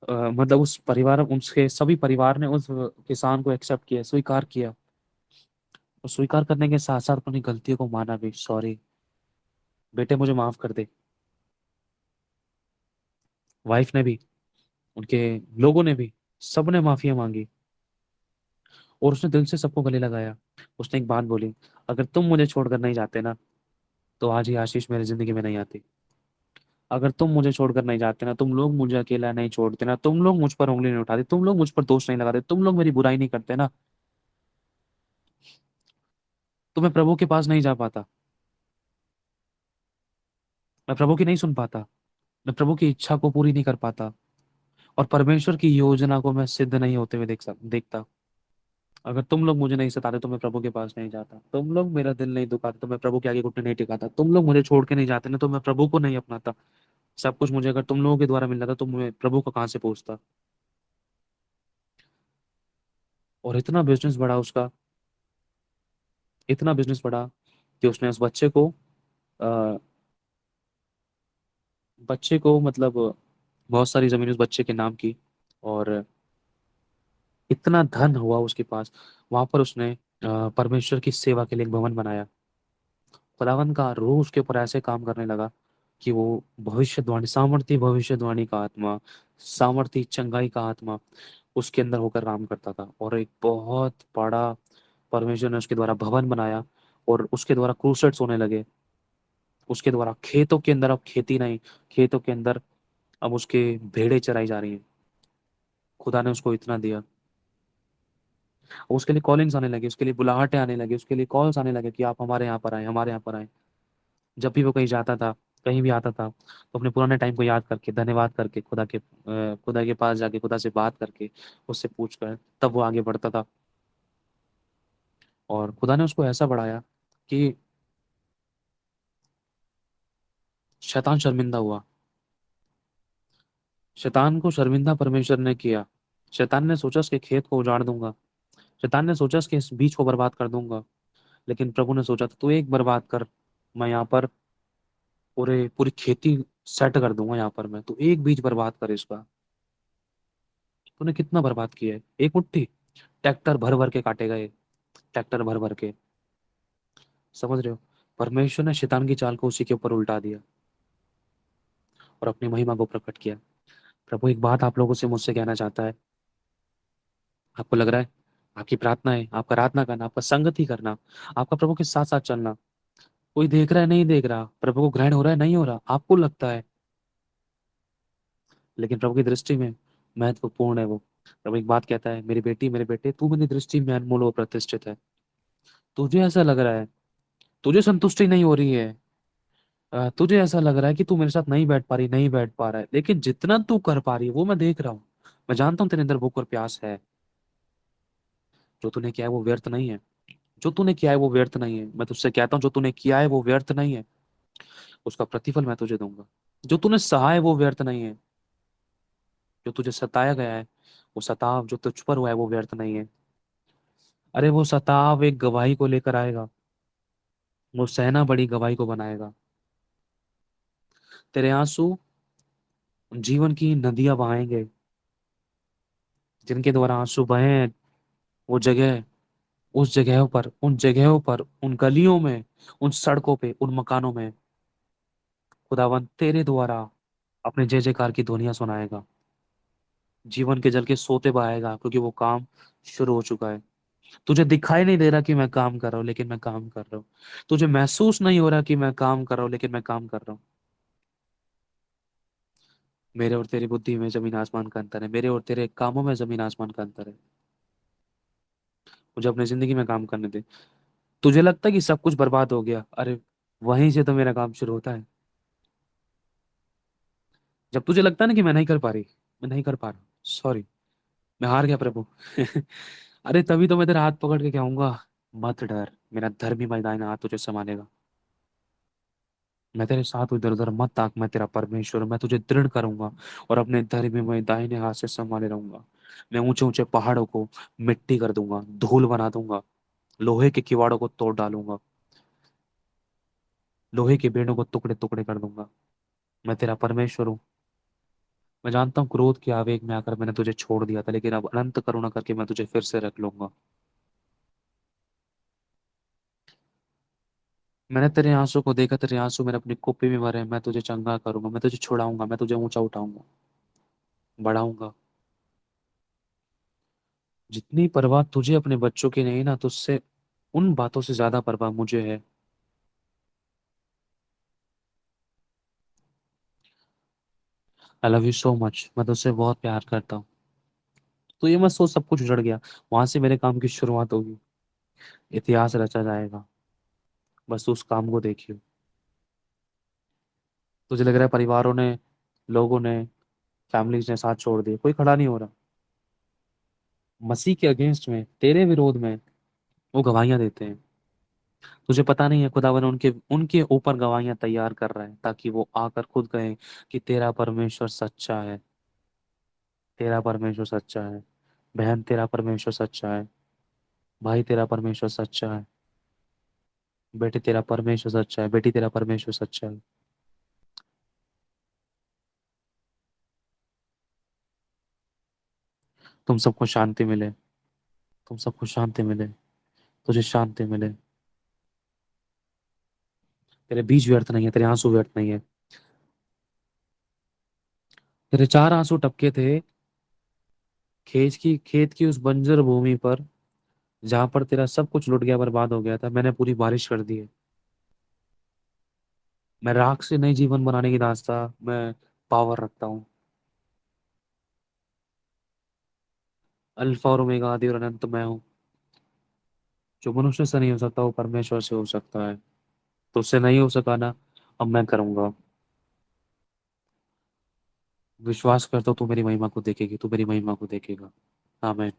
मतलब उस परिवार, उसके सभी परिवार ने उस किसान को एक्सेप्ट किया, स्वीकार किया। और स्वीकार करने के साथ साथ अपनी गलतियों को माना भी, सॉरी बेटे मुझे माफ कर दे। वाइफ ने भी, उनके लोगों ने भी, सबने माफिया मांगी, और उसने दिल से सबको गले लगाया। उसने एक बात बोली, अगर तुम मुझे छोड़कर नहीं जाते ना, तो आज ये आशीष मेरी जिंदगी में नहीं आती। अगर तुम मुझे छोड़कर नहीं जाते ना, तुम लोग मुझे अकेला नहीं छोड़ते ना, तुम लोग मुझ पर उंगली नहीं उठाते, तुम लोग मुझ पर दोष नहीं लगाते, तुम लोग मेरी बुराई नहीं करते ना, तो मैं प्रभु के पास नहीं जा पाता, मैं प्रभु की नहीं सुन पाता, मैं प्रभु की इच्छा को पूरी नहीं कर पाता, और परमेश्वर की योजना को मैं सिद्ध नहीं होते हुए देखता। अगर तुम लोग मुझे नहीं सताते तो मैं प्रभु के पास नहीं जाता, तुम लोग मेरा दिल नहीं दुखाते तो मैं प्रभु के आगे घुटने नहीं टिकाता, तुम लोग मुझे छोड़ के नहीं जाते ना, तो मैं प्रभु को नहीं अपनाता। सब कुछ मुझे अगर तुम लोगों के द्वारा मिल रहा था, तो मैं प्रभु को कहाँ से पूछता। और इतना बिजनेस बढ़ा उसका, इतना बिजनेस बढ़ा कि उसने उस अ, बच्चे को मतलब बहुत सारी जमीन उस बच्चे के नाम की, और इतना धन हुआ उसके पास। वहां पर उसने परमेश्वर की सेवा के लिए एक भवन बनाया। खुदावन का रूह उसके ऊपर ऐसे काम करने लगा कि वो भविष्यवाणी, सामर्थ्य भविष्यवाणी का आत्मा, सामर्थ्य चंगाई का आत्मा उसके अंदर होकर काम करता था। और एक बहुत बड़ा परमेश्वर ने उसके द्वारा भवन बनाया, और उसके द्वारा क्रूसेड्स होने लगे। उसके द्वारा खेतों के अंदर अब खेती नहीं, खेतों के अंदर अब उसके भेड़ें चराई जा रही हैं। खुदा ने उसको इतना दिया। उसके लिए कॉलिंग्स आने लगे, उसके लिए बुलाहटें आने लगी, उसके लिए कॉल्स आने लगे कि आप हमारे यहाँ पर आए, हमारे यहाँ पर आए। जब भी वो कहीं जाता था, कहीं भी आता था, तो अपने पुराने टाइम को याद करके, धन्यवाद करके, खुदा के पास जाके, खुदा से बात करके, उससे पूछ कर तब वो आगे बढ़ता था। और खुदा ने उसको ऐसा बढ़ाया कि शैतान शर्मिंदा हुआ। शैतान को शर्मिंदा परमेश्वर ने किया। शैतान ने सोचा उसके खेत को उजाड़ दूंगा, शैतान ने सोचा उसके इस बीज को बर्बाद कर दूंगा। लेकिन प्रभु ने सोचा था तू एक बर्बाद कर, मैं यहाँ पर पूरी खेती सेट कर दूंगा, यहाँ पर मैं, तू एक बीज बर्बाद कर इसका। तूने कितना बर्बाद किया है, एक मुट्ठी ट्रैक्टर भर भर के काटे गए, ट्रैक्टर भर भर के। समझ रहे हो? परमेश्वर ने शैतान की चाल को उसी के ऊपर उल्टा दिया और अपनी महिमा को प्रकट किया। प्रभु एक बात आप लोगों से मुझसे कहना चाहता है। आपको लग रहा है आपकी प्रार्थना है, आपका आराधना करना, आपका संगति करना, आपका प्रभु के साथ साथ चलना, कोई देख रहा है नहीं देख रहा, प्रभु को ग्रहण हो रहा है नहीं हो रहा, आपको लगता है, लेकिन प्रभु की दृष्टि में महत्वपूर्ण है वो। प्रभु एक बात कहता है, मेरी बेटी मेरे बेटे, तू मेरी दृष्टि में अनमोल और प्रतिष्ठित है। तुझे ऐसा लग रहा है, तुझे संतुष्टि नहीं हो रही है, तुझे ऐसा लग रहा है कि तू मेरे साथ नहीं बैठ पा रही, नहीं बैठ पा रहा है, लेकिन जितना तू कर पा रही है वो मैं देख रहा हूँ। मैं जानता हूँ तेरे अंदर भूख और प्यास है। जो तूने किया है वो व्यर्थ नहीं है। जो तूने किया है वो व्यर्थ नहीं है। मैं तुझसे कहता हूँ जो तूने किया है वो व्यर्थ नहीं है। उसका प्रतिफल मैं तुझे दूंगा। जो तूने सहा है वो व्यर्थ नहीं है। जो तुझे सताया गया है, वो सताव जो तुझ पर हुआ है वो व्यर्थ नहीं है। अरे वो सताव एक गवाही को लेकर आएगा। वो सहना बड़ी गवाही को बनाएगा। तेरे आंसू जीवन की नदियां बहाएंगे। जिनके द्वारा आंसू बहे, वो जगह, उस जगहों पर, उन जगहों पर, उन गलियों में, उन सड़कों पे, उन मकानों में खुदावन तेरे द्वारा अपने जय जयकार की ध्वनियां सुनाएगा। जीवन के जल के सोते बहाएगा, क्योंकि वो काम शुरू हो चुका है। तुझे दिखाई नहीं दे रहा कि मैं काम कर रहा हूँ, लेकिन मैं काम कर रहा हूँ। तुझे महसूस नहीं हो रहा कि मैं काम कर रहा हूँ, लेकिन मैं काम कर रहा हूँ। मेरे और तेरी बुद्धि में जमीन आसमान का अंतर है। मेरे और तेरे कामों में जमीन आसमान का अंतर है। मुझे अपनी जिंदगी में काम करने दे। तुझे लगता है कि सब कुछ बर्बाद हो गया, अरे वहीं से तो मेरा काम शुरू होता है। जब तुझे लगता है ना कि मैं नहीं कर पा रही, मैं नहीं कर पा रहा, सॉरी, मैं हार गया प्रभु। अरे तभी तो मैं तेरा हाथ पकड़ के कहूंगा, मत डर, मेरा धर्मी मैदान हाथ तुझे संभालेगा। मैं तेरे साथ हूँ, इधर उधर मत ताक, मैं तेरा परमेश्वर हूं, मैं तुझे दृढ़ करूंगा और अपने धर्मी में दाहिने हाथ से संभाले रहूंगा। मैं ऊंचे ऊंचे पहाड़ों को मिट्टी कर दूंगा, धूल बना दूंगा, लोहे के किवाड़ों को तोड़ डालूंगा, लोहे के बेड़ों को टुकड़े टुकड़े कर दूंगा। मैं तेरा परमेश्वर हूँ। मैं जानता हूँ क्रोध के आवेग में आकर मैंने तुझे छोड़ दिया था, लेकिन अब अनंत करुणा करके मैं तुझे फिर से रख लूंगा। मैंने तेरे आंसू को देखा, तेरे आंसू मेरे अपनी कुप्पी में भरे, मैं तुझे चंगा करूंगा, मैं तुझे छुड़ाऊंगा, मैं तुझे ऊंचा उठाऊंगा, बढ़ाऊंगा। जितनी परवाह तुझे अपने बच्चों की नहीं ना, तुझसे उन बातों से ज्यादा परवाह मुझे है। I love you so much. मैं तुझसे बहुत प्यार करता हूँ। तो ये मत सोच सब कुछ उजड़ गया, वहां से मेरे काम की शुरुआत होगी, इतिहास रचा जाएगा। बस तू उस काम को देखियो। तुझे लग रहा है परिवारों ने, लोगों ने, फैमिलीज ने साथ छोड़ दिए, कोई खड़ा नहीं हो रहा। मसीह के अगेंस्ट में, तेरे विरोध में वो गवाहियां देते हैं। तुझे पता नहीं है खुदावन उनके उनके ऊपर गवाहियां तैयार कर रहा है, ताकि वो आकर खुद कहे कि तेरा परमेश्वर सच्चा है। तेरा परमेश्वर सच्चा है। बहन तेरा परमेश्वर सच्चा है। भाई तेरा परमेश्वर सच्चा है। बेटे तेरा परमेश्वर सच्चा है। बेटी तेरा परमेश्वर सच्चा है। तुम सबको शांति मिले। तुम सबको शांति मिले। तुझे शांति मिले। तेरे बीज व्यर्थ नहीं है, तेरे आंसू व्यर्थ नहीं है। तेरे चार आंसू टपके थे खेत की उस बंजर भूमि पर, जहां पर तेरा सब कुछ लुट गया, बर्बाद हो गया था। मैंने पूरी बारिश कर दी है। मैं राख से नई जीवन बनाने की दास्ता मैं पावर रखता हूँ। अल्फा और ओमेगा, आदि और अनंत मैं हूँ। जो मनुष्य से नहीं हो सकता वो परमेश्वर से हो सकता है। तो उससे नहीं हो सका ना, अब मैं करूंगा। विश्वास करता हूँ तू मेरी महिमा को देखेगी, तू मेरी महिमा को देखेगा। आमीन।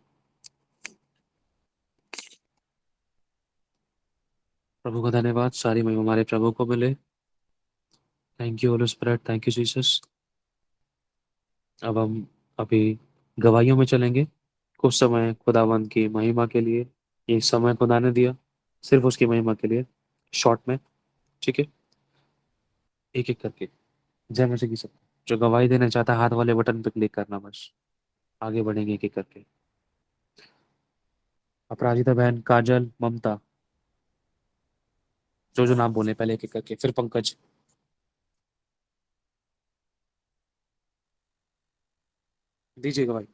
प्रभु का धन्यवाद, सारी महिमा हमारे प्रभु को मिले। Thank you Holi spirit, thank you Jesus. अब हम अभी गवाहियों में चलेंगे। कुछ समय खुदावंत की महिमा के लिए, ये समय खुदा ने दिया सिर्फ उसकी महिमा के लिए, शॉर्ट में। ठीक है, एक एक करके जय मसीह की सब। जो गवाही देना चाहता है हाथ वाले बटन पे क्लिक करना बस। आगे बढ़ेंगे एक एक करके। अपराजिता बहन, काजल, ममता, जो नाम बोले पहले एक एक करके, फिर पंकज। दीजिएगा भाई।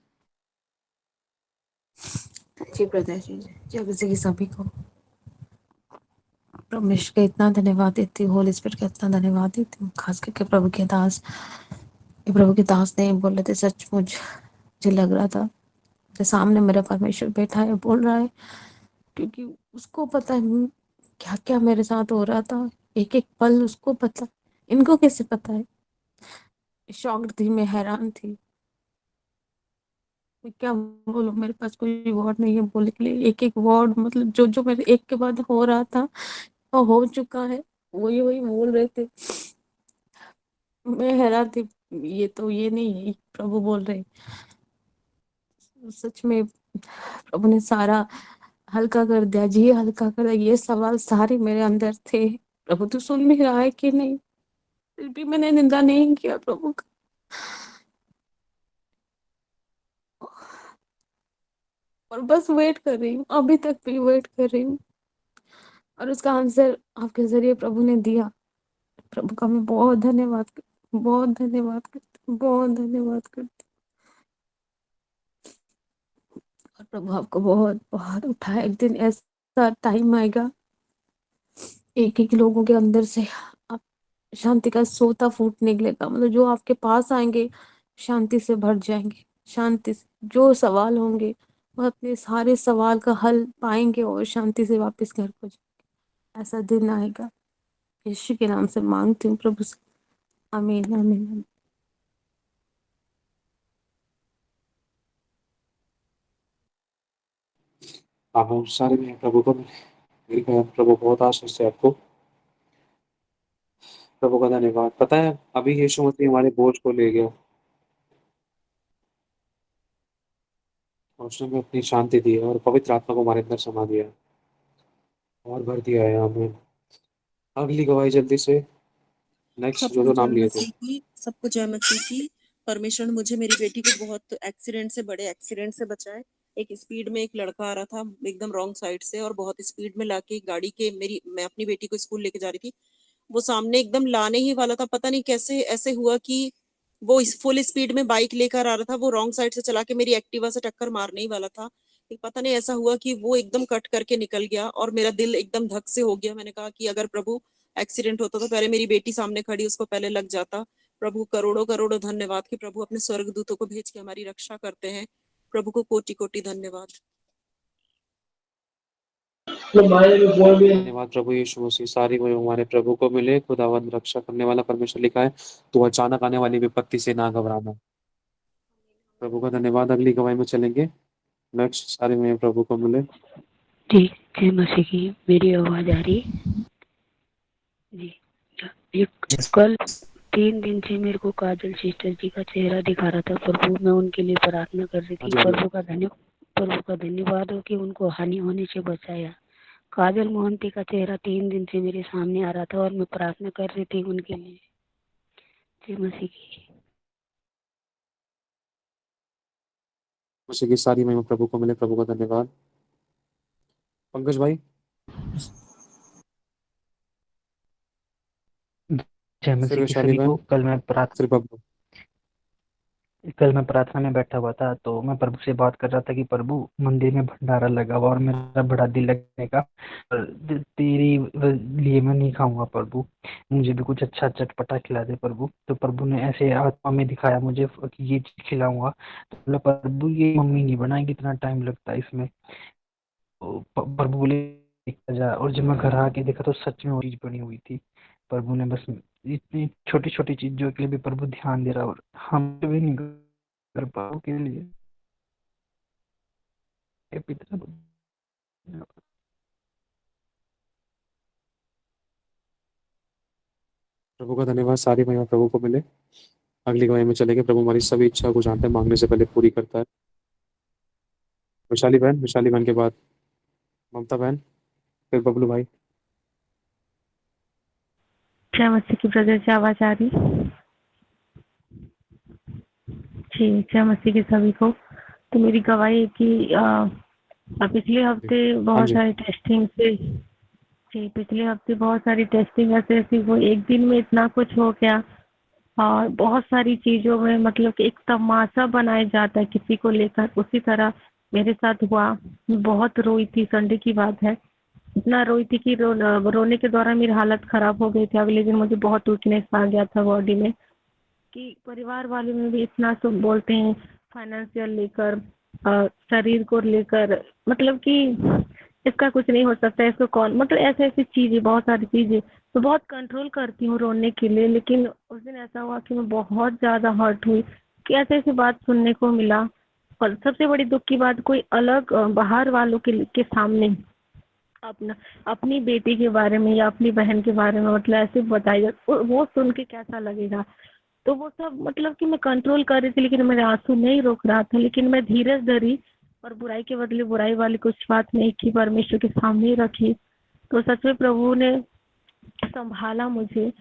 जी ब्रदर जी, जय मसीह की सभी को। परमेश्वर का इतना धन्यवाद देती हूँ, होली स्पिरिट का इतना धन्यवाद देती हूँ, खास करके प्रभु के दास ने बोले थे, सचमुच मुझे लग रहा था कि सामने मेरा परमेश्वर बैठा है, बोल रहा है, क्योंकि उसको पता है क्या क्या मेरे साथ हो रहा था, एक एक पल उसको पता। इनको कैसे पता है? शॉक्ड थी मैं, हैरान थी। मैं क्या बोलूं, मेरे पास कोई वर्ड नहीं है बोलने के लिए। एक एक वर्ड, मतलब जो जो मेरे एक के बाद हो रहा था और हो चुका है, वही वही बोल रहे थे। मैं हैरान थी, ये नहीं है, प्रभु बोल रहे। सच में प्रभु ने सारा हल्का कर दिया जी, हल्का कर दिया। ये सवाल सारे मेरे अंदर थे, प्रभु तो सुन भी रहा है कि नहीं। फिर भी मैंने निंदा नहीं किया प्रभु का, और बस वेट कर रही हूँ, अभी तक भी वेट कर रही हूँ। और उसका आंसर आपके जरिए प्रभु ने दिया। प्रभु का मैं बहुत धन्यवाद करती हूँ, बहुत धन्यवाद करती हूँ, बहुत धन्यवाद करती हूँ। और प्रभु आपको बहुत बहुत उठाए। एक दिन ऐसा टाइम आएगा, एक एक लोगों के अंदर से आप शांति का सोता फूट निकलेगा। मतलब जो आपके पास आएंगे शांति से भर जाएंगे, शांति से जो सवाल होंगे वो अपने सारे सवाल का हल पाएंगे और शांति से वापस घर को जाएंगे। ऐसा दिन आएगा, यीशु के नाम से मांगती हूँ प्रभु से। आमीन आमीन। आप हम सारे में प्रभु को मेरी बहन, प्रभु बहुत आशीष है आपको। प्रभु का धन्यवाद। पता है अभी यीशु मसीह हमारे बोझ को ले गया और उसने हमें अपनी शांति दी है और पवित्र आत्मा को हमारे अंदर समा दिया है और भर दिया है हमें। अगली गवाही जल्दी से। नेक्स्ट सबको जो जय नाम लिए थे। मसीह की, सबको जय मसीह की। परमेश्वर ने मुझे मेरी बेटी को बहुत एक्सीडेंट से, बड़े एक्सीडेंट से बचाए। एक स्पीड में एक लड़का आ रहा था एकदम रॉन्ग साइड से और बहुत स्पीड में लाके गाड़ी के, मैं अपनी बेटी को स्कूल लेके जा रही थी, वो सामने एकदम लाने ही वाला था। पता नहीं कैसे ऐसे हुआ कि वो इस फुल स्पीड में बाइक लेकर आ रहा था, वो रॉन्ग साइड से चला के मेरी एक्टिवा से टक्कर मारने ही वाला था। पता नहीं ऐसा हुआ कि वो एकदम कट करके निकल गया और मेरा दिल एकदम धक से हो गया। मैंने कहा कि अगर प्रभु एक्सीडेंट होता तो पहले मेरी बेटी सामने खड़ी, उसको पहले लग जाता। प्रभु करोड़ों करोड़ों धन्यवाद कि प्रभु अपने स्वर्गदूतों को भेज के हमारी रक्षा करते हैं। प्रभु को कोटि कोटि धन्यवाद। धन्यवाद प्रभु यीशु मसीह। सारी महिमा हमारे प्रभु को मिले। खुदावंद रक्षा करने वाला परमेश्वर लिखा है, तो अचानक आने वाली विपत्ति से ना घबराना। प्रभु का धन्यवाद। अगली गवाही में चलेंगे। नेक्स्ट सारी महिमा प्रभु को मिले। जी जय मसीह की। मेरी आवाज आ रही जी? ये कल 3 दिन से मेरे को काजल सिस्टर जी का चेहरा दिखा रहा था प्रभु, मैं उनके लिए प्रार्थना कर रही हाँ थी। जी, हाँ जी। प्रभु का धन्यवाद हो कि उनको हानि होने से बचाया। काजल मोहंती का चेहरा 3 दिन से मेरे सामने आ रहा था और मैं प्रार्थना कर रही थी उनके लिए। जय मसीह की। मसीह की सारी महिमा प्रभु को मिले। प्रभु का धन्यवाद। पंकज भाई। जय फिर मसीह की वैशाली सभी को। बहन, फिर बब्बू। कल मैं प्रार्थना में बैठा हुआ था तो मैं प्रभु से बात कर रहा था कि प्रभु मंदिर में भंडारा लगा हुआ और मेरा बड़ा दिल लगने का, पर तेरी लिए मैं नहीं खाऊंगा प्रभु, मुझे भी कुछ अच्छा चटपटा खिला दे प्रभु। तो प्रभु ने ऐसे आत्मा में दिखाया मुझे कि ये चीज खिलाऊंगा। तो बोला प्रभु ये मम्मी नहीं बनाएगी, इतना टाइम लगता है इसमें। तो प्रभु बोले जा, और जब मैं घर आके देखा तो सच में वो चीज बनी हुई थी। प्रभु ने बस इतनी छोटी छोटी चीजों के लिए भी प्रभु ध्यान दे रहा, और हम भी नहीं कर पाओ के लिए। हे पिता, प्रभु का धन्यवाद। सारी महिमा प्रभु को मिले। अगली गवाही में चलेंगे। प्रभु हमारी सभी इच्छा को जानते हैं, मांगने से पहले पूरी करता है। वैशाली बहन, वैशाली बहन के बाद ममता बहन, फिर बबलू भाई। जय मसीह की ब्रदर से आवाज आ रही? जी जय मसीह की सभी को। तो मेरी गवाही है कि पिछले हफ्ते हाँ बहुत जी। सारी टेस्टिंग से जी, पिछले हफ्ते बहुत सारी टेस्टिंग ऐसे-ऐसी हुई, एक दिन में इतना कुछ हो गया और बहुत सारी चीज़ों में मतलब कि एक तमाशा बनाया जाता है किसी को लेकर, उसी तरह मेरे साथ हुआ। मैं बहुत रोई थी, संडे की बात है। इतना रोई थी कि रोने के दौरान मेरी हालत खराब हो गई थी। अगले दिन मुझे बहुत वीकनेस आ गया था बॉडी में कि परिवार वाले में भी इतना सब बोलते हैं फाइनेंशियल लेकर शरीर को लेकर मतलब कि इसका कुछ नहीं हो सकता है, इसको कौन मतलब ऐसी-ऐसी चीज़ें बहुत सारी चीज़ें तो बहुत कंट्रोल करती हूँ रोने के लिए लेकिन उस दिन ऐसा हुआ कि मैं बहुत ज़्यादा हर्ट हुई कि ऐसी-ऐसी बात सुनने को मिला और सबसे बड़ी दुःख की बात कोई अलग बाहर वालों के सामने अपना अपनी बेटी के बारे में या अपनी बहन के बारे में मतलब ऐसे बताइए वो सुन के कैसा लगेगा। तो वो सब मतलब कि मैं कंट्रोल कर रही थी लेकिन मेरे आँसू नहीं रोक रहा था लेकिन मैं धीरज धरी और बुराई के बदले बुराई वाली कुछ बात नहीं की, परमेश्वर के सामने ही रखी। तो सच में प्रभु ने सँभाला मुझे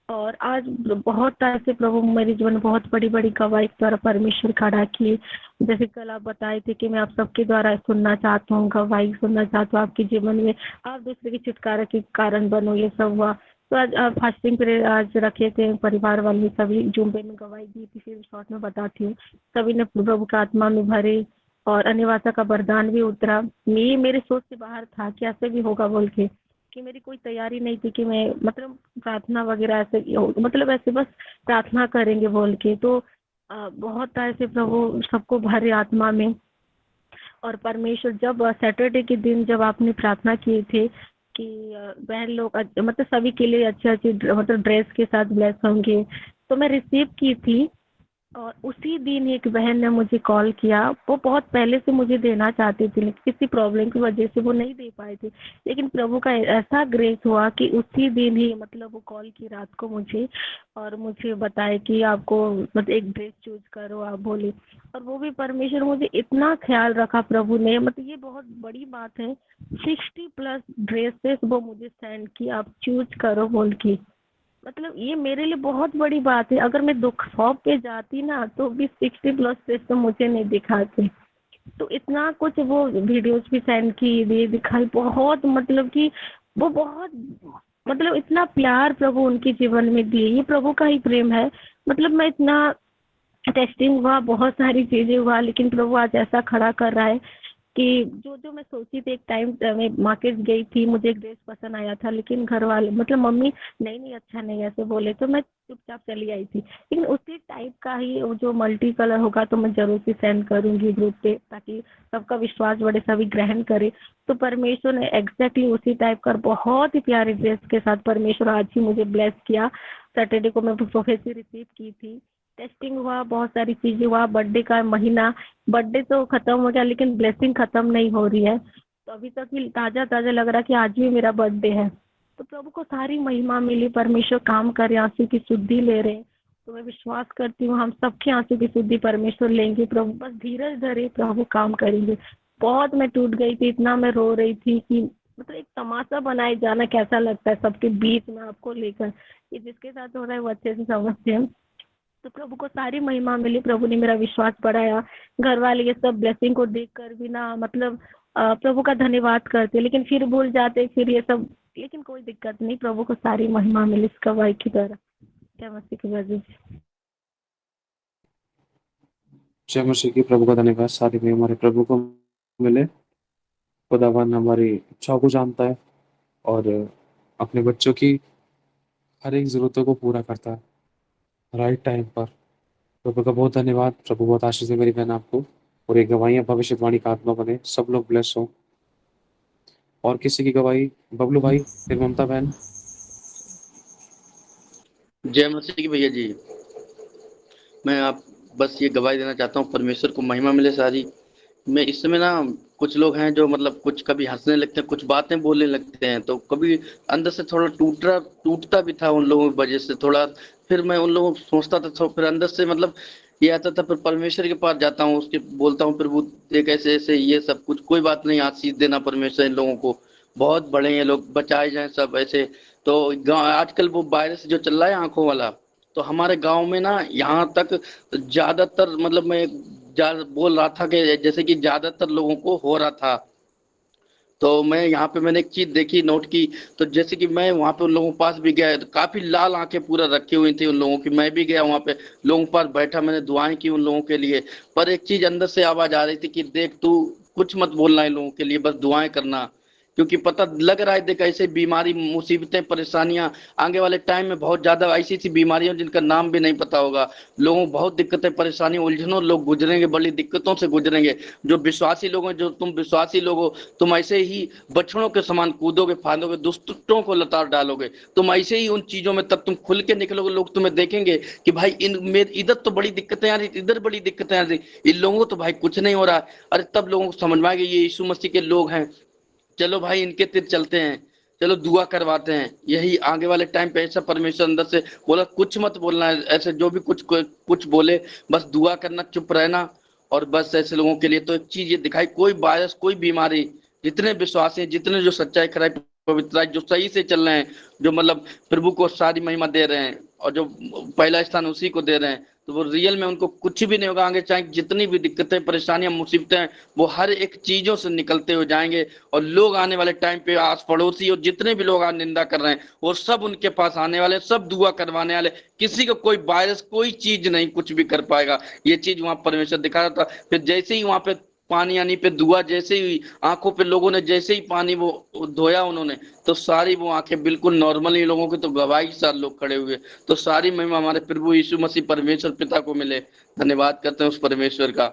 और आज बहुत ऐसे प्रभु मेरे जीवन में बहुत बड़ी-बड़ी गवाही के द्वारा परमेश्वर खड़ा किए। जैसे कल आप बताए थे कि मैं आप सबके द्वारा सुनना चाहता हूँ, गवाही सुनना चाहता हूँ आपके जीवन में, आप दूसरे के छुटकारा के कारण बनो, ये सब हुआ। तो आज फास्टिंग पीरियड आज रखे थे, परिवार वाले सभी ज़ूम पे में गवाही दी थी, फिर शॉर्ट में बताती हूँ। सभी ने प्रभु का आत्मा में भरे और अन्य भाषा का वरदान भी उतरा। ये मेरे सोच से बाहर था कि ऐसे भी होगा बोल के, कि मेरी कोई तैयारी नहीं थी कि मैं मतलब प्रार्थना वगैरह ऐसे मतलब ऐसे बस प्रार्थना करेंगे बोल के। तो बहुत ऐसे प्रभु सबको भरे आत्मा में और परमेश्वर जब सैटरडे के दिन जब आपने प्रार्थना किए थे कि बहन लोग मतलब सभी के लिए अच्छे-अच्छे मतलब ड्रेस के साथ ब्लेस होंगे, तो मैं रिसीव की थी और उसी दिन एक बहन ने मुझे कॉल किया। वो बहुत पहले से मुझे देना चाहती थी लेकिन किसी प्रॉब्लम की वजह से वो नहीं दे पाए थे। लेकिन प्रभु का ऐसा ग्रेस हुआ कि उसी दिन ही मतलब वो कॉल की रात को मुझे और मुझे बताए कि आपको मतलब एक ड्रेस चूज़ करो आप बोले। और वो भी परमेश्वर मुझे इतना ख़्याल रखा प्रभु ने मतलब ये बहुत बड़ी बात है। 60 प्लस ड्रेसेस वो मुझे सेंड की आप चूज़ करो बोल के। मतलब ये मेरे लिए बहुत बड़ी बात है। अगर मैं दुख शॉप पे जाती ना तो भी 60 प्लस ड्रेस तो मुझे नहीं दिखाते। तो इतना कुछ वो वीडियोज़ भी सेंड की, ये दिखाई बहुत मतलब कि वो बहुत मतलब इतना प्यार प्रभु उनके जीवन में दिए। ये प्रभु का ही प्रेम है। मतलब मैं इतना टेस्टिंग हुआ, बहुत सारी चीज़ें हुआ लेकिन प्रभु आज ऐसा खड़ा कर रहा है कि जो मैं सोची थी एक टाइम मैं मार्केट गई थी, मुझे एक ड्रेस पसंद आया था लेकिन घर वाले मतलब मम्मी नहीं अच्छा नहीं ऐसे बोले तो मैं चुपचाप चली आई थी। लेकिन उसी टाइप का ही वो जो मल्टी कलर होगा तो मैं ज़रूर से सेंड करूँगी ग्रुप पे ताकि सबका विश्वास बढ़े, सभी ग्रहण करें। तो परमेश्वर ने एग्ज़ैक्टली उसी टाइप का बहुत ही प्यारी ड्रेस के साथ परमेश्वर आज ही मुझे ब्लेस किया। सैटरडे को मैं प्रोफेसी रिसीव की थी। टेस्टिंग हुआ, बहुत सारी चीज़ें हुआ, बर्थडे का महीना बर्थडे तो खत्म हो गया लेकिन ब्लेसिंग खत्म नहीं हो रही है तो अभी तक भी ताज़ा ताज़ा लग रहा है कि आज भी मेरा बर्थडे है। तो प्रभु को सारी महिमा मिली, परमेश्वर काम करे, आंसू की शुद्धि ले रहे हैं। तो मैं विश्वास करती हूँ हम सबके आंसू की शुद्धि परमेश्वर लेंगे। प्रभु बस धीरज धरे, प्रभु काम करेंगे। बहुत मैं टूट गई थी, इतना मैं रो रही थी कि मतलब एक तमाशा बनाए जाना कैसा लगता है सबके बीच में आपको लेकर। ये जिसके साथ हो रहा है वो अच्छे से समझते हैं। तो प्रभु को सारी महिमा मिली, प्रभु ने मेरा विश्वास बढ़ाया। घर वाले ये सब ब्लेसिंग को देखकर भी ना मतलब प्रभु का धन्यवाद करते लेकिन फिर भूल जाते फिर ये सब लेकिन कोई दिक्कत नहीं, प्रभु को सारी महिमा मिली इस गवाही की तरह। क्या मसीह की वजह से। जय मसीह की। प्रभु का धन्यवाद। सारी में हमारे प्रभु को मिले। खुदावन हमारी इच्छाओं को जानता है और अपने बच्चों की हर एक जरूरतों को पूरा करता है राइट टाइम पर। प्रभु का बहुत धन्यवाद। प्रभु बहुत आशीष दे मेरी बहन आपको और ये गवाहियां भविष्यवाणी का आत्मा बने, सब लोग ब्लेस हो। और किसी की गवाही? बबलू भाई, फिर ममता बहन। जय मसीह की भैया जी। मैं आप बस ये गवाही देना चाहता हूँ, परमेश्वर को महिमा मिले सारी। मैं इस समय ना कुछ लोग हैं जो मतलब कुछ कभी हँसने लगते हैं, कुछ बातें बोलने लगते हैं, तो कभी अंदर से थोड़ा टूटता भी था उन लोगों की वजह से थोड़ा। फिर मैं उन लोगों को सोचता था तो फिर अंदर से मतलब ये आता था, फिर परमेश्वर के पास जाता हूँ, उसके बोलता हूँ प्रभु देख ऐसे-ऐसे ये सब कुछ, कोई बात नहीं, आशीष देना परमेश्वर इन लोगों को, बहुत बड़े हैं ये लोग, बचाए जाएँ सब ऐसे। तो गाँव आजकल वो वायरस जो चल रहा है आँखों वाला, तो हमारे गाँव में ना यहाँ तक ज़्यादातर मतलब मैं बोल रहा था कि जैसे कि ज्यादातर लोगों को हो रहा था। तो मैं यहाँ पे मैंने एक चीज देखी, नोट की। तो जैसे कि मैं वहां पे उन लोगों के पास भी गया, तो काफी लाल आंखें पूरा रखी हुई थी उन लोगों की। मैं भी गया वहां पे, लोगों के पास बैठा, मैंने दुआएं की उन लोगों के लिए। पर एक चीज अंदर से आवाज आ रही थी कि देख तू कुछ मत बोलना इन लोगों के लिए, बस दुआएं करना। क्योंकि पता लग रहा है, देख ऐसे बीमारी, मुसीबतें, परेशानियां आगे वाले टाइम में बहुत ज्यादा ऐसी ऐसी बीमारियां जिनका नाम भी नहीं पता होगा। लोगों को बहुत दिक्कतें, परेशानी, उलझनों लोग गुजरेंगे, बड़ी दिक्कतों से गुजरेंगे। जो विश्वासी लोग हैं, जो तुम विश्वासी लोग हो, तुम ऐसे ही बछड़ों के समान कूदोगे, फांदोगे, दुष्टों को लताड़ डालोगे। तुम ऐसे ही उन चीजों में तब तुम खुल के निकलोगे, लोग तुम्हें देखेंगे कि भाई इन में इधर तो बड़ी दिक्कतें आ रही, इधर बड़ी दिक्कतें आ रही, इन लोगों को तो भाई कुछ नहीं हो रहा। अरे तब लोगों को समझ में आएगा ये यीशु मसीह के लोग हैं, चलो भाई इनके तीर चलते हैं, चलो दुआ करवाते हैं। यही आगे वाले टाइम पे ऐसा परमेश्वर अंदर से बोला, कुछ मत बोलना है, ऐसे जो भी कुछ बोले बस दुआ करना, चुप रहना। और बस ऐसे लोगों के लिए तो एक चीज ये दिखाई, कोई वायरस, कोई बीमारी, जितने विश्वासी हैं, जितने जो सच्चाई, खराई, पवित्रता, जो सही से चल रहे हैं, जो मतलब प्रभु को सारी महिमा दे रहे हैं और जो पहला स्थान उसी को दे रहे हैं, तो वो रियल में उनको कुछ भी नहीं होगा आगे। चाहे जितनी भी दिक्कतें, परेशानियां, मुसीबतें हैं, वो हर एक चीजों से निकलते हो जाएंगे। और लोग आने वाले टाइम पे, आस पड़ोसी और जितने भी लोग आज निंदा कर रहे हैं, वो सब उनके पास आने वाले, सब दुआ करवाने वाले। किसी को कोई वायरस, कोई चीज नहीं कुछ भी कर पाएगा। ये चीज वहां परमेश्वर दिखा रहा था। फिर जैसे ही वहां पे पानी आनी पे दुआ जैसे ही आंखों पे लोगों ने जैसे ही पानी वो धोया उन्होंने, तो सारी वो आंखें बिल्कुल नॉर्मल ही, लोगों के तो गवाही के साथ लोग खड़े हुए। तो सारी महिमा हमारे प्रभु यीशु मसीह परमेश्वर पिता को मिले। धन्यवाद करते हैं उस परमेश्वर का,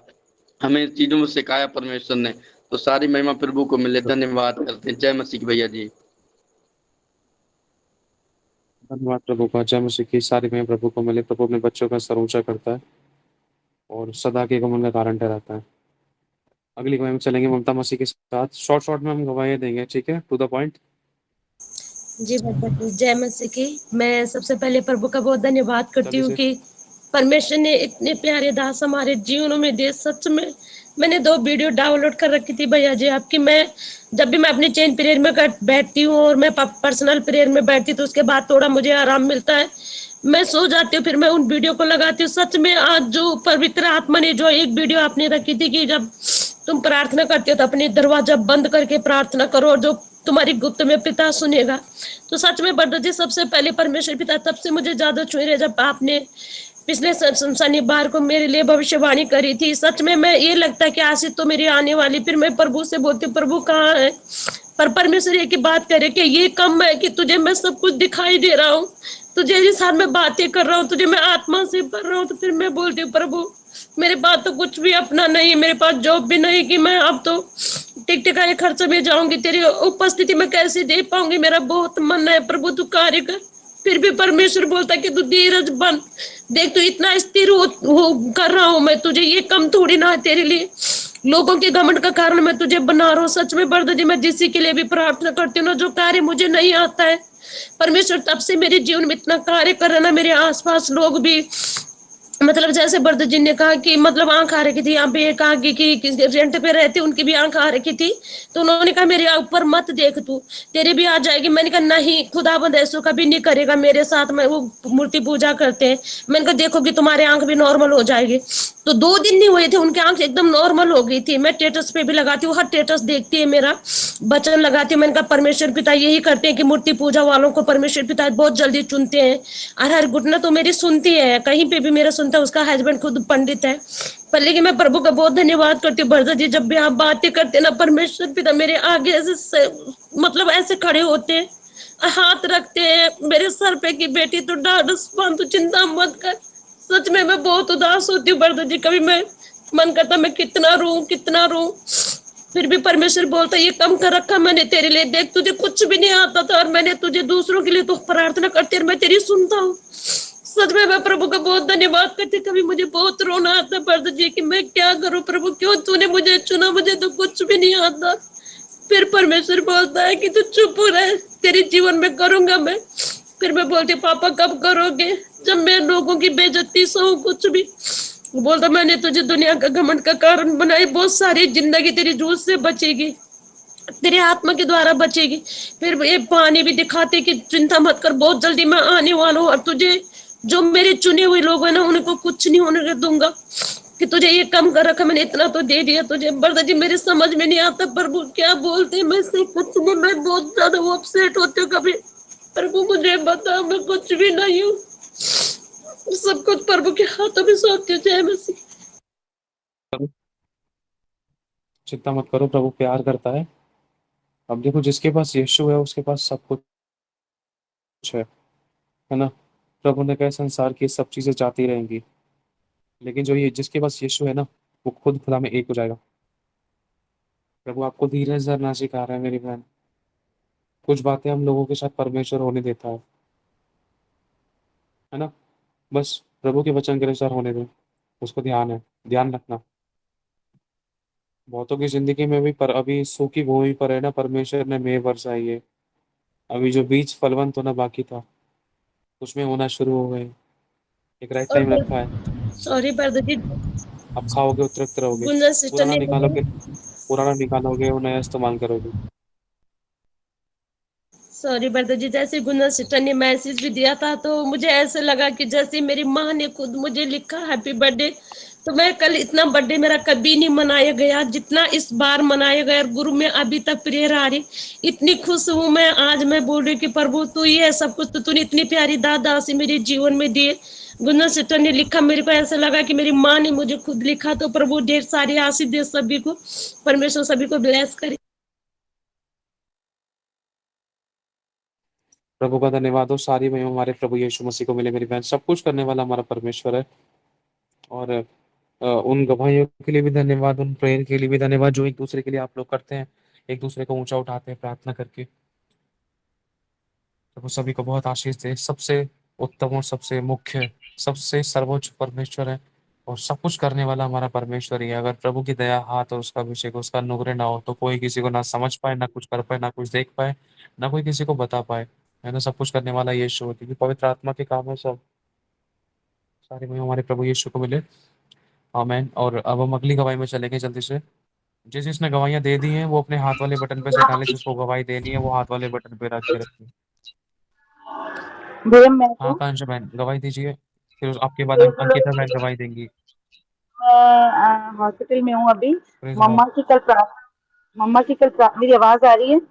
हमें इस चीजों में सिखाया परमेश्वर ने। तो सारी महिमा प्रभु को मिले। धन्यवाद करते हैं। जय मसीह भैया जी। धन्यवाद प्रभु का। जय मसीह की। सारी महिमा प्रभु को मिले। प्रभु अपने बच्चों का सर ऊंचा करता है और सदा के गमन का कारण ठहराता है। अगली गवाही में चलेंगे ममता मसीह के साथ। शॉर्ट में हम गवाहियां देंगे, ठीक है, टू द पॉइंट। जी बाबा जी, जय मसीह की। मैं सबसे पहले प्रभु का बहुत धन्यवाद करती हूँ कि परमेश्वर ने इतने प्यारे दास हमारे जीवनों में दिए। सच में मैंने 2 वीडियो डाउनलोड कर रखी थी भैया जी आपकी। मैं जब भी मैं अपनी चेन पीरियड में बैठती हूँ और मैं पर्सनल पीरियड में बैठती तो उसके बाद थोड़ा मुझे आराम मिलता है, मैं सो जाती हूँ, फिर मैं उन वीडियो को लगाती हूँ। सच में आज जो पवित्र आत्मा ने जो एक वीडियो आपने रखी थी कि जब तुम प्रार्थना करते हो तो अपने दरवाजा बंद करके प्रार्थना करो और जो तुम्हारी गुप्त में पिता सुनेगा, तो सच में बरदा जी सबसे पहले परमेश्वर पिता तब से मुझे ज्यादा छुए रहे जब आपने पिछले शनिवार को मेरे लिए भविष्यवाणी करी थी। सच में मैं ये लगता है कि आशीष तो मेरी आने वाली, फिर मैं प्रभु से बोलती हूँ प्रभु कहाँ है, पर परमेश्वर ये की बात करे कि ये कम है कि तुझे मैं सब कुछ दिखाई दे रहा हूँ, तुझे जिस साथ मैं बातें कर रहा हूँ, तुझे मैं आत्मा से पढ़ रहा हूँ। तो फिर मैं बोलती हूँ प्रभु मेरे पास तो कुछ भी अपना नहीं, मेरे पास जॉब भी नहीं कि मैं अब तो टिकटिकाए खर्च में जाऊंगी, तेरी उपस्थिति में कैसे दे पाऊंगी, मेरा बहुत मन है प्रभु तू कार्य कर। फिर भी परमेश्वर बोलता कि तू धीरज बन, देख तू इतना स्थिर हो कर रहा हूं मैं तुझे, ये कम थोड़ी ना है तेरे लिए, लोगों के घमंड का कारण मैं तुझे बना रहा हूँ। सच में बरदा जी मैं जिसी के लिए भी प्रार्थना करती हूँ ना, जो कार्य मुझे नहीं आता है परमेश्वर तब से मेरे जीवन में इतना कार्य कर रहा ना, मेरे आसपास लोग भी मतलब जैसे बरदा जी ने कहा कि मतलब आंख आ रखी थी, यहाँ पे कहा कि रेंट पे रहते उनकी भी आंख आ रखी थी, तो उन्होंने कहा मेरे ऊपर मत देख तू, तेरे भी आ जाएगी। मैंने कहा नहीं, खुदाबंद ऐसा कभी नहीं करेगा मेरे साथ, मैं वो मूर्ति पूजा करते हैं। मैंने कहा देखोगी तुम्हारे आंख भी नॉर्मल हो जाएगी। तो 2 दिन नहीं हुए थे उनकी आंख एकदम नॉर्मल हो गई थी। मैं स्टेटस पे भी लगाती हूँ, हर स्टेटस देखती है मेरा, वचन लगाती हूँ। मैंने कहा परमेश्वर पिता यही करते हैं कि मूर्ति पूजा वालों को परमेश्वर पिता बहुत जल्दी चुनते हैं, और हर घुटना तो मेरी सुनती है, कहीं पे भी मेरा सुनता है। उसका हस्बैंड खुद पंडित है, पर लेकिन मैं प्रभु का बहुत धन्यवाद करती हूँ बरदा जी, जब भी आप बातें करते ना परमेश्वर पिता मेरे आगे ऐसे मतलब ऐसे खड़े होते हैं, हाथ रखते हैं मेरे सर पे कि बेटी तू ढाढ़स बांध, तू चिंता मत कर। सच में मैं बहुत उदास होती हूँ बरदा जी, कभी मैं मन करता मैं कितना रो, फिर भी परमेश्वर बोलता ये कम कर रखा मैंने तेरे लिए, देख तुझे कुछ भी नहीं आता था और मैंने तुझे दूसरों के लिए तो प्रार्थना करती और मैं तेरी सुनता हूँ। सच में मैं प्रभु का बहुत धन्यवाद करती। कभी मुझे बहुत रोना आता बरदा जी कि मैं क्या करूं प्रभु, क्यों तूने मुझे चुना, मुझे तो कुछ भी नहीं आता। फिर परमेश्वर बोलता है कि तू चुप रह, तेरे जीवन में करूंगा मैं। फिर मैं बोलती पापा कब करोगे, जब मैं लोगों की बेइज्जती सहूं कुछ भी। बोलता मैंने तुझे दुनिया का घमंड का कारण बनाई, बहुत सारी जिंदगी तेरी जूझ से बचेगी, तेरे आत्मा के द्वारा बचेगी। फिर ये पानी भी दिखाते कि चिंता मत कर, बहुत जल्दी मैं आने वाला हूँ और तुझे जो मेरे चुने हुए लोग हैं ना उनको कुछ नहीं होने दूंगा। कि तुझे ये कम कर रखा, मैंने इतना तो दे दिया तुझे। ब्रदर जी मेरे समझ में नहीं आता प्रभु क्या बोलते, मैं से कुछ नहीं, मैं बहुत ज्यादा वो अपसेट होती हूँ कभी। प्रभु मुझे बता, मैं कुछ भी नहीं हूँ, सब कुछ प्रभु के हाथों में सौंपती हूँ। जय मसीह। चिंता मत करो, प्रभु प्यार करता है। अब देखो, जिसके पास यीशु है उसके पास सब कुछ है ना। प्रभु ने कहा संसार की सब चीजें जाती रहेंगी, लेकिन जो ये जिसके पास यीशु है ना, वो खुद खुदा में एक हो जाएगा। प्रभु आपको धीरज धरना सिखा रहा है मेरी बहन। कुछ बातें हम लोगों के साथ परमेश्वर होने देता है ना। बस प्रभु के वचन के अनुसार होने दो, उसको ध्यान रखना। बहुतों की जिंदगी में भी पर अभी सूखी भूमि पर है ना, परमेश्वर ने मेघ बरसाई है। अभी जो बीज फलवंत होना बाकी था, उसमें होना शुरू हो गए। एक राइट टाइम और रखा है। सॉरी ब्रदर जी, आप खाओगे उतरते रहोगे, गुंजा सिस्टर पुराना ने निकालोगे, पुराना निकालोगे और नया इस्तेमाल करोगे। सॉरी ब्रदर जी, जैसे गुंजा सिस्टर ने मैसेज भी दिया था तो मुझे ऐसे लगा कि जैसे मेरी माँ ने खुद मुझे लिखा हैप्पी बर्थडे, तो मैं कल इतना बर्थडे मेरा कभी नहीं मनाया गया जितना इस बार मनाया गया। और गुरु में अभी तक प्रेयर आ रही, इतनी खुश हूँ मैं। आज मैं बोल रही हूँ कि प्रभु तू ही है सब कुछ, तो तूने इतनी प्यारी दादा से मेरे जीवन में दिए। गुंजा सिस्टर ने लिखा, मेरे को ऐसा लगा कि मेरी माँ ने मुझे खुद लिखा। तो प्रभु ढेर सारी आशीष दे सभी को, परमेश्वर सभी को ब्लेस करे। प्रभु का धन्यवाद हो, सारी महिमा हमारे प्रभु यीशु मसीह को मिले मेरी बहन। सब कुछ करने वाला हमारा परमेश्वर है। और उन गवाहियों के लिए भी धन्यवाद, उन प्रेयर के लिए भी धन्यवाद जो एक दूसरे के लिए आप लोग करते हैं, एक दूसरे को ऊंचा उठाते हैं प्रार्थना करके। प्रभु सभी को बहुत आशीष दे। सबसे उत्तम और सबसे मुख्य, सबसे सर्वोच्च परमेश्वर है, और सब कुछ करने वाला हमारा परमेश्वर ही है। अगर प्रभु की दया हाथ और उसका अभिषेक, उसका अनुग्रह ना हो, तो कोई किसी को ना समझ पाए, ना कुछ कर पाए, ना कुछ देख पाए, ना कोई किसी को बता पाए, है ना। सब कुछ करने वाला यीशु है, क्योंकि पवित्र आत्मा के काम है सब। सारी महिमा हमारे प्रभु यीशु को मिले। आमेन। और अब हम अगली गवाही में चलेंगे जल्दी से। जिस जिसने गवाहियां दे दी हैं वो अपने हाथ वाले बटन पे से उठा ले, जिसको गवाही देनी है वो हाथ वाले बटन पे रख के रखिए। भैया मैं हाँ तो कांशा बहन गवाही दीजिए, फिर आपके बाद प्रेज द अंकिता बहन लॉर्ड। गवाही देंगी। मैं हॉस्पिटल में हूँ अभी। प्रेज मम्मा लॉर्ड। की कल मेरी आवाज आ रही है?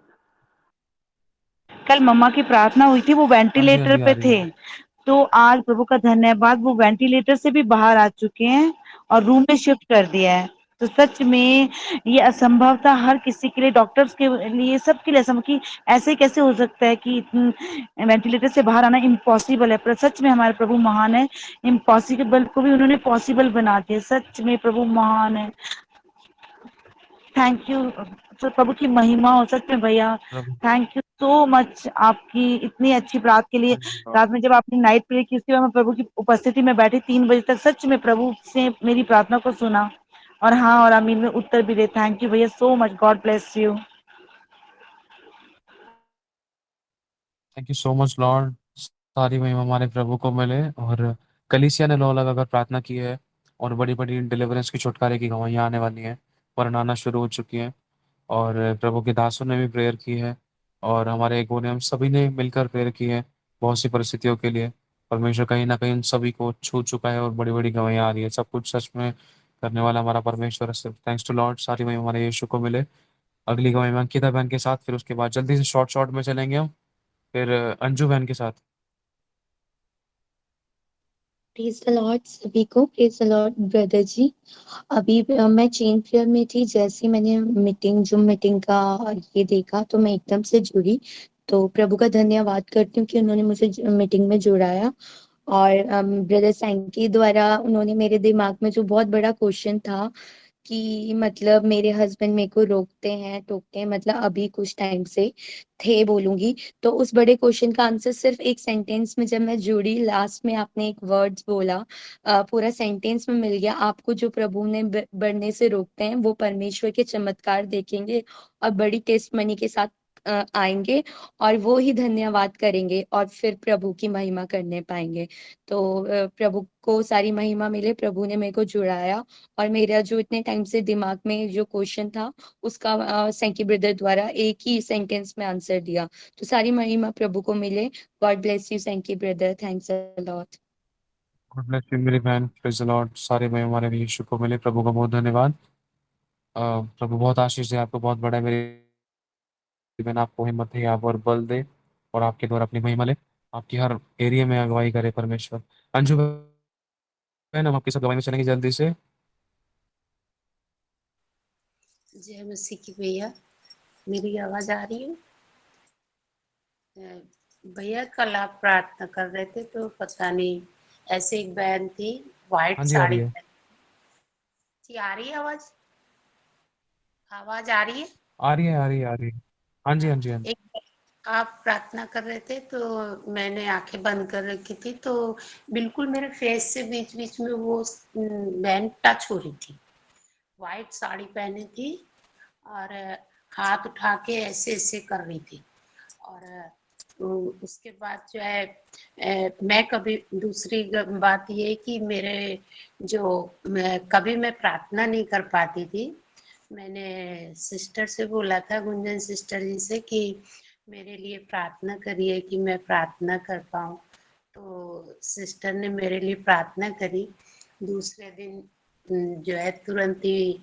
कल मम्मा की प्रार्थना हुई थी, वो हाँ जी हाँ वेंटिलेटर जी आ पे रही थे। है। तो आज प्रभु का धन्यवाद, वो वेंटिलेटर से भी बाहर आ चुके हैं और रूम में शिफ्ट कर दिया है। तो सच में ये असंभव था हर किसी के लिए, डॉक्टर्स के लिए, सबके लिए असंभव कि ऐसे कैसे हो सकता है कि वेंटिलेटर से बाहर आना इम्पॉसिबल है। पर सच में हमारे प्रभु महान है, इम्पॉसिबल को भी उन्होंने पॉसिबल बना दिया। सच में प्रभु महान है। Thank you. तो प्रभु की महिमा हो सच में भैया। प्रभु थैंक यू सो मच आपकी इतनी अच्छी बात के लिए। praise the Lord। रात में जब आपने नाइट प्रे की, उसके बाद मैं प्रभु की उपस्थिति में बैठी 3 बजे तक, सच में प्रभु से मेरी प्रार्थना को सुना और हाँ और आमीन में उत्तर भी दे। थैंक यू भैया so much, God bless you. Thank you so much Lord. सारी महिमा हमारे प्रभु को मिले। और कलीसिया ने लो लगाकर प्रार्थना की है, और बड़ी बड़ी डिलीवरेंस की, छुटकारे की गवाहियां आने वाली हैं, वरना आना शुरू हो चुकी हैं। और प्रभु के दासों ने भी प्रेयर की है, और हमारे एक ने हम सभी ने मिलकर प्रेयर की है बहुत सी परिस्थितियों के लिए। परमेश्वर कहीं ना कहीं उन सभी को छू चुका है, और बड़ी बड़ी गवाहियां आ रही है। सब कुछ सच में करने वाला हमारा परमेश्वर है। सिर्फ थैंक्स टू लॉर्ड, सारी महिमा हमारे यीशु को मिले। अगली गवाही में अंकिता बहन के साथ, फिर उसके बाद जल्दी से शॉर्ट शॉर्ट में चलेंगे हम, फिर अंजू बहन के साथ। प्रेज द लॉर्ड सभी को, प्रेज द लॉर्ड ब्रदर जी। अभी मैं चेन प्रेयर में थी, जैसे ही मैंने जूम मीटिंग का ये देखा तो मैं एकदम से जुड़ी। तो प्रभु का धन्यवाद करती हूँ कि उन्होंने मुझे मीटिंग में जुड़ाया। और ब्रदर सैंकी द्वारा उन्होंने मेरे दिमाग में जो बहुत बड़ा क्वेश्चन था कि मतलब मेरे हस्बैंड मेरे को रोकते हैं टोकते हैं, मतलब अभी कुछ टाइम से थे बोलूंगी, तो उस बड़े क्वेश्चन का आंसर सिर्फ एक सेंटेंस में जब मैं जुड़ी, लास्ट में आपने एक वर्ड्स बोला, पूरा सेंटेंस में मिल गया। आपको जो प्रभु ने बढ़ने से रोकते हैं वो परमेश्वर के चमत्कार देखेंगे और बड़ी टेस्ट मनी के साथ आएंगे, और वो ही धन्यवाद करेंगे और फिर प्रभु की महिमा करने पाएंगे। तो प्रभु को सारी महिमा मिले। प्रभु ने मेरे को जुड़ाया, और मेरा जो इतने टाइम से दिमाग में जो क्वेश्चन था उसका सैंकी ब्रदर द्वारा एक ही सेंटेंस में आंसर दिया। तो सारी महिमा प्रभु को मिले। गॉड ब्लेस यू सैंकी brother, thanks a lot. God bless you मेरी बहन, प्रेज़ द लॉर्ड। सारे महिमा हमारे यीशु को मिले। प्रभु का बहुत धन्यवाद। प्रभु बहुत आशीष दे आपको, बहुत बड़ा है मेरी बहन, आपको हिम्मत दे, आप और बल दे और आपके द्वारा अपनी महिमा ले। आपकी हर एरिया में अगुवाई करे परमेश्वर। अंजू बहन, हम आपके साथ अगुवाई में चलेंगे जल्दी से। जय मसीह की भैया, मेरी आवाज आ रही है? भैया कल आप प्रार्थना कर रहे थे तो पता नहीं ऐसे एक बहन थी व्हाइट हाँ जी, आ रही साड़ी है। जी, आ रही है आवाज? आवाज आ रही है? आ रही है, आ रही है, आ रही है। हाँ जी, हाँ जी, हाँ जी। एक आप प्रार्थना कर रहे थे तो मैंने आंखें बंद कर रखी थी तो बिल्कुल मेरे फेस से बीच बीच में वो बहन टच हो रही थी। व्हाइट साड़ी पहनी थी और हाथ उठा के ऐसे ऐसे कर रही थी। और उसके बाद जो है मैं कभी दूसरी बात ये कि मेरे जो कभी मैं प्रार्थना नहीं कर पाती थी। मैंने सिस्टर से बोला था, गुंजन सिस्टर जी से, कि मेरे लिए प्रार्थना करिए कि मैं प्रार्थना कर पाऊँ। तो सिस्टर ने मेरे लिए प्रार्थना करी। दूसरे दिन जो है तुरंत ही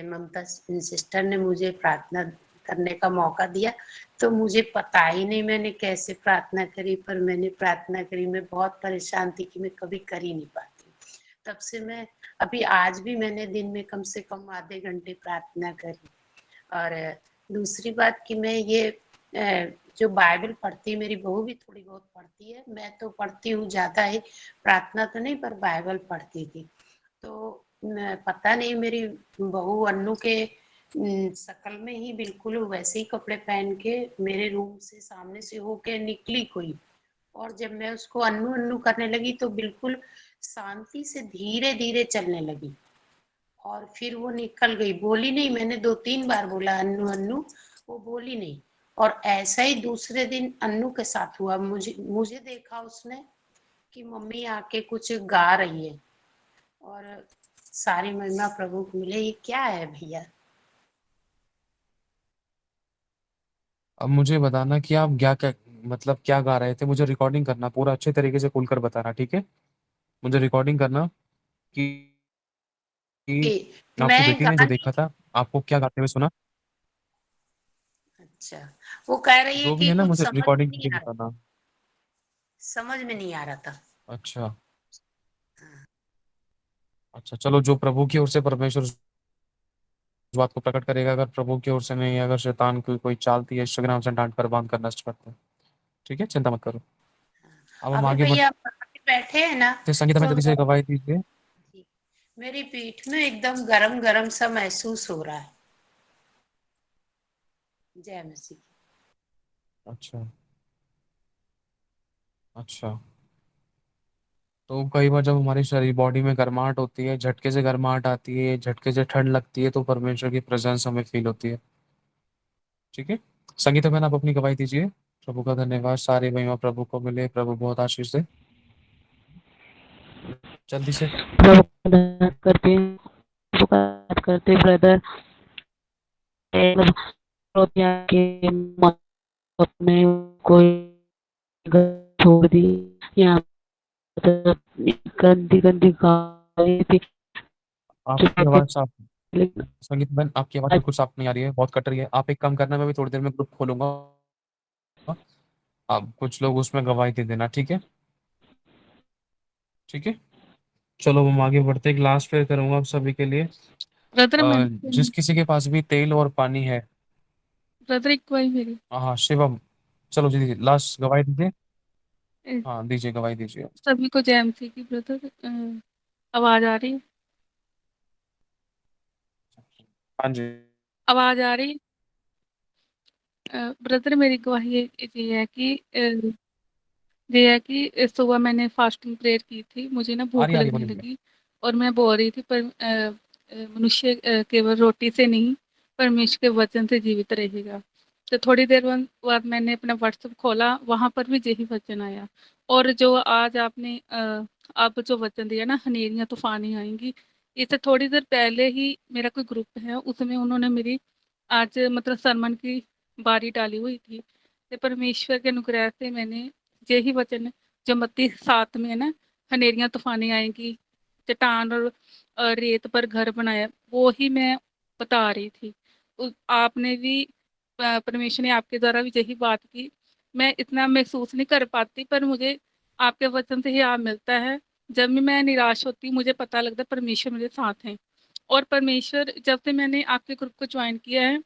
ममता सिस्टर ने मुझे प्रार्थना करने का मौका दिया। तो मुझे पता ही नहीं मैंने कैसे प्रार्थना करी, पर मैंने प्रार्थना करी। मैं बहुत परेशान थी कि मैं कभी कर ही नहीं पाती। तब से मैं अभी आज भी मैंने दिन में कम से कम आधे घंटे प्रार्थना करी। और दूसरी बात कि मैं ये जो बाइबल पढ़ती है, मेरी बहू भी थोड़ी बहुत पढ़ती है। मैं तो पढ़ती हूँ ज़्यादा ही, प्रार्थना तो नहीं पर बाइबल पढ़ती थी। तो पता नहीं मेरी बहू अन्नू के शकल में ही बिल्कुल वैसे ही कपड़े पहन के मेरे रूम से सामने से होके निकली कोई। और जब मैं उसको अन्नू अन्नू करने लगी तो बिल्कुल शांति से धीरे धीरे चलने लगी और फिर वो निकल गई, बोली नहीं। मैंने 2-3 बार बोला अन्नू अन्नू, वो बोली नहीं। और ऐसा ही दूसरे दिन अन्नू के साथ हुआ। मुझे मुझे देखा उसने कि मम्मी आके कुछ गा रही है। और सारी महिमा प्रभु को मिले। ये क्या है भैया? अब मुझे बताना कि आप क्या मतलब क्या गा रहे थे। मुझे रिकॉर्डिंग करना, पूरा अच्छे तरीके से खुलकर बताना, ठीक है? मुझे रिकॉर्डिंग करना कि कि आपकी मैं बेटी ने जो गाने देखा था, आपको क्या गाते हुए सुना। अच्छा, वो कह रही है जो भी कि है ना, कुछ मुझे समझ में रिकॉर्डिंग नहीं करके आ रहा, बताना। समझ में नहीं आ रहा था। अच्छा, अच्छा, चलो, जो प्रभु की ओर से परमेश्वर उस बात को प्रकट करेगा। अगर प्रभु की ओर से नहीं, अगर शैतान की कोई चालती है, इंस्टाग्राम से डांट कर बांध कर नष्ट करते हैं। ठीक है, चिंता मत करो। अब हम अभी आगे भैया बढ़ते आप बैठे हैं ना हैं। संगीता में तो जल्दी से गवाही दीजिए। मेरी पीठ में एकदम गरम गरम सा महसूस हो रहा है। जय मसीह। अच्छा, अच्छा। तो कई बार जब हमारी शरीर बॉडी में गर्माहट होती है, झटके से गर्माहट आती है, झटके से ठंड लगती है, तो परमेश्वर की प्रेजेंस हमें फील होती है। ठीक है, संगीता मैन, आप अपनी गवाही दीजिए। प्रभु का धन्यवाद। सारे महिमा प्रभु को मिले। प्रभु बहुत आशीष दे। जल्दी से। प्रभु का धन्यवाद करते हैं, प्रभु का धन्यवाद करते हैं ब्रदर। के मन अपने कोई घर छोड़ दी, यहाँ पर गंदी गंदी गाली थी। आपकी आवाज साफ, लेकिन संगीता मैन, आपकी आवाज बिल्कुल साफ नहीं आ रही है, बहुत कट रही है। आप एक काम करना, मैं भी थोड़ी देर में ग्रुप खोलूंगा, आप कुछ लोग उसमें गवाही दे देना, ठीक है? ठीक है, चलो हम आगे बढ़ते हैं। एक लास्ट प्रेयर करूंगा आप सभी के लिए। ब्रदर मैं जिस किसी के पास भी तेल और पानी है। ब्रदर एक भाई मेरी हाँ, शिवम, चलो जी, लास्ट गवाही दीजिए। अ, हाँ, दीजिए, गवाही दीजिए। सभी को जय मसीह की ब्रदर। आवाज आ रही है? हाँ जी। आवाज आ रही है? ब्रदर मेरी गवाही ये है कि सुबह मैंने फास्टिंग प्रेयर की थी, मुझे ना आ भूख रही, आ रही, लगने बोलिए, बोलिए। लगी और मैं बोल रही थी पर मनुष्य केवल रोटी से नहीं, परमेश्वर के वचन से जीवित रहेगा। तो थोड़ी देर बाद मैंने अपना व्हाट्सएप खोला, वहां पर भी यही वचन आया। और जो आज आपने आप जो वचन दिया ना, हनेरियां तूफानी आएंगी, इससे थोड़ी देर पहले ही मेरा कोई ग्रुप है, उसमें उन्होंने मेरी आज मतलब सरमन की बारी डाली हुई थी। तो परमेश्वर के अनुग्रह से मैंने यही वचन जो मत्ती 7 में है ना, हनेरियां तूफानें आएंगी, चट्टान और रेत पर घर बनाया, वो ही मैं बता रही थी। आपने भी परमेश्वर ने आपके द्वारा भी यही बात की। मैं इतना महसूस नहीं कर पाती, पर मुझे आपके वचन से ही आप मिलता है। जब भी मैं निराश होती, मुझे पता लगता है परमेश्वर मेरे साथ हैं। और परमेश्वर, जब से मैंने आपके ग्रुप को ज्वाइन किया है,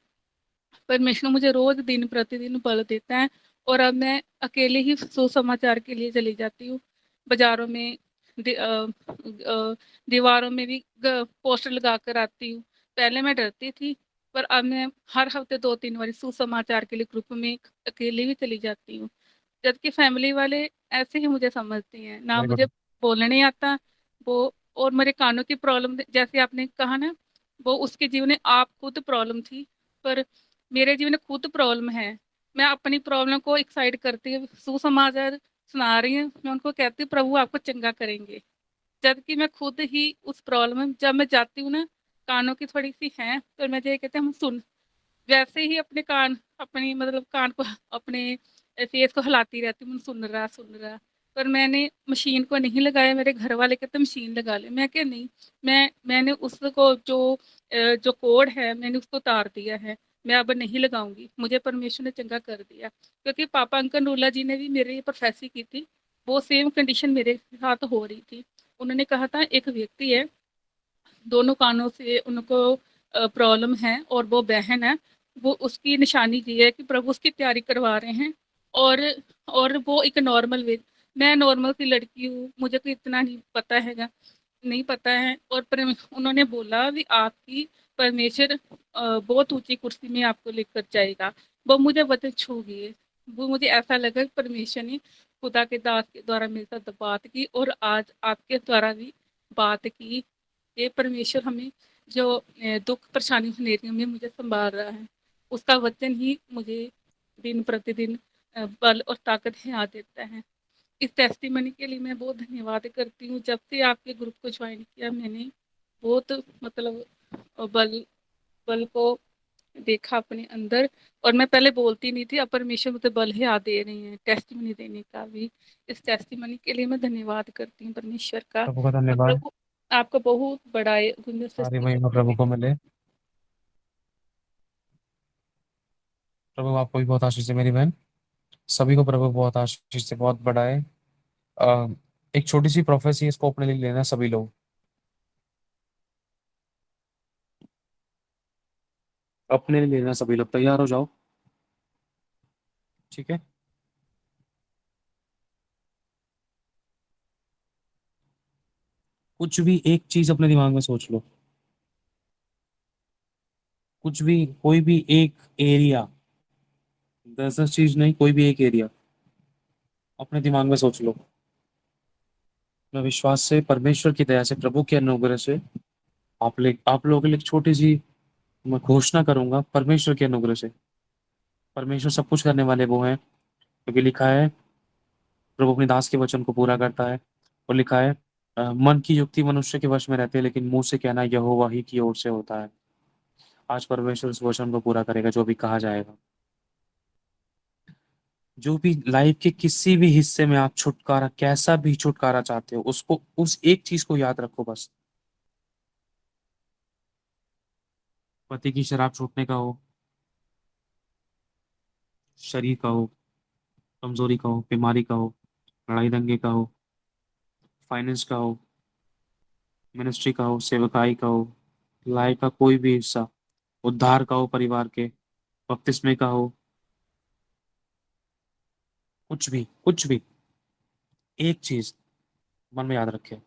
परमेश्वर मुझे रोज दिन प्रतिदिन बल देता है। और अब मैं अकेले ही सुसमाचार के लिए चली जाती हूँ, बाजारों में दीवारों में भी पोस्टर लगा कर आती हूँ। पहले मैं डरती थी, पर अब मैं हर हफ्ते 2-3 बार सुसमाचार के लिए ग्रुप में अकेले भी चली जाती हूँ। जबकि फैमिली वाले ऐसे ही मुझे समझते हैं, ना वेरी मुझे गुड। बोलने नहीं आता वो। और मेरे कानों की प्रॉब्लम, जैसे आपने कहा ना, वो उसके जीवन में आप खुद प्रॉब्लम थी, पर मेरे जीवन में खुद प्रॉब्लम है। मैं अपनी प्रॉब्लम को एक साइड करती हुए सुसमाचार सुना रही हूँ, मैं उनको कहती हूँ प्रभु आपको चंगा करेंगे, जबकि मैं खुद ही उस प्रॉब्लम में, जब मैं जाती हूँ ना, कानों की थोड़ी सी है, तो मैं ये कहते हैं हम सुन, वैसे ही अपने कान, अपनी मतलब कान को, अपने फेस को हिलाती रहती हूँ, सुन रहा सुन रहा। पर मैंने मशीन को नहीं लगाया, मेरे घर वाले कहते मशीन लगा ले, मैं क्या नहीं, मैंने उसको जो कोड है मैंने उसको उतार दिया है, मैं अब नहीं लगाऊंगी। मुझे परमेश्वर ने चंगा कर दिया, क्योंकि पापा अंकन रूला जी ने भी मेरे ये प्रोफेसी की थी, वो सेम कंडीशन मेरे साथ हो रही थी। उन्होंने कहा था एक व्यक्ति है, दोनों कानों से उनको प्रॉब्लम है, और वो बहन है, वो उसकी निशानी ये है कि प्रभु उसकी तैयारी करवा रहे हैं। और और वो एक नॉर्मल वे, मैं नॉर्मल सी लड़की हूँ, मुझे कोई इतना नहीं पता हैगा, नहीं पता है। और उन्होंने बोला भी आपकी परमेश्वर बहुत ऊंची कुर्सी में आपको लेकर जाएगा। वो मुझे वचन छू गई, वो मुझे ऐसा लगा कि परमेश्वर ने खुदा के दास के द्वारा मेरे साथ बात की, और आज आपके द्वारा भी बात की। ये परमेश्वर हमें जो दुख परेशानी हनेरियों में मुझे संभाल रहा है, उसका वचन ही मुझे दिन प्रतिदिन बल और ताकत हिला देता है। इस टेस्टिमनी के लिए मैं बहुत धन्यवाद करती हूँ। जब से आपके ग्रुप को ज्वाइन किया, मैंने बहुत मतलब बल बल को देखा अपने अंदर। और मैं पहले बोलती नहीं थी, अब परमेश्वर मुझे बल हिला दे रही है टेस्टिमनी देने का भी। इस टेस्टिमनी के लिए मैं धन्यवाद करती हूँ परमेश्वर का। प्रभु का और धन्यवाद। प्रभु आपको बहुत बड़ा सारी सृष्टि महिमा करते प्रभु हुए। को मिले। प्रभु आपको भी बहुत आशीष है मेरी बहन। सभी को प्रभु बहुत आशीष से बहुत बढ़ाए। अ, एक छोटी सी प्रोफेसी, इसको अपने लिए लेना सभी लोग, अपने लिए लेना सभी लोग। तैयार हो जाओ, ठीक है। कुछ भी एक चीज अपने दिमाग में सोच लो, कुछ भी, कोई भी एक एरिया, 10-10 चीज नहीं, कोई भी एक एरिया अपने दिमाग में सोच लो। मैं विश्वास से, परमेश्वर की दया से, प्रभु के अनुग्रह से आप लोगों के लिए एक छोटी सी मैं घोषणा करूंगा। परमेश्वर के अनुग्रह से, परमेश्वर सब कुछ करने वाले वो हैं, क्योंकि लिखा है प्रभु अपने दास के वचन को पूरा करता है। और लिखा है मन की युक्ति मनुष्य के वश में रहती है, लेकिन मुंह से कहना यहोवा ही की ओर से होता है। आज परमेश्वर उस वचन को पूरा करेगा जो भी कहा जाएगा। जो भी लाइफ के किसी भी हिस्से में आप छुटकारा, कैसा भी छुटकारा चाहते हो, उसको, उस एक चीज को याद रखो बस। पति की शराब छूटने का हो, शरीर का हो, कमजोरी का हो, बीमारी का हो, लड़ाई दंगे का हो, फाइनेंस का हो, मिनिस्ट्री का हो, सेवकाई का हो, लाइफ का कोई भी हिस्सा, उद्धार का हो, परिवार के, बपतिस्मे का हो, कुछ भी, कुछ भी, एक चीज मन में याद रखे।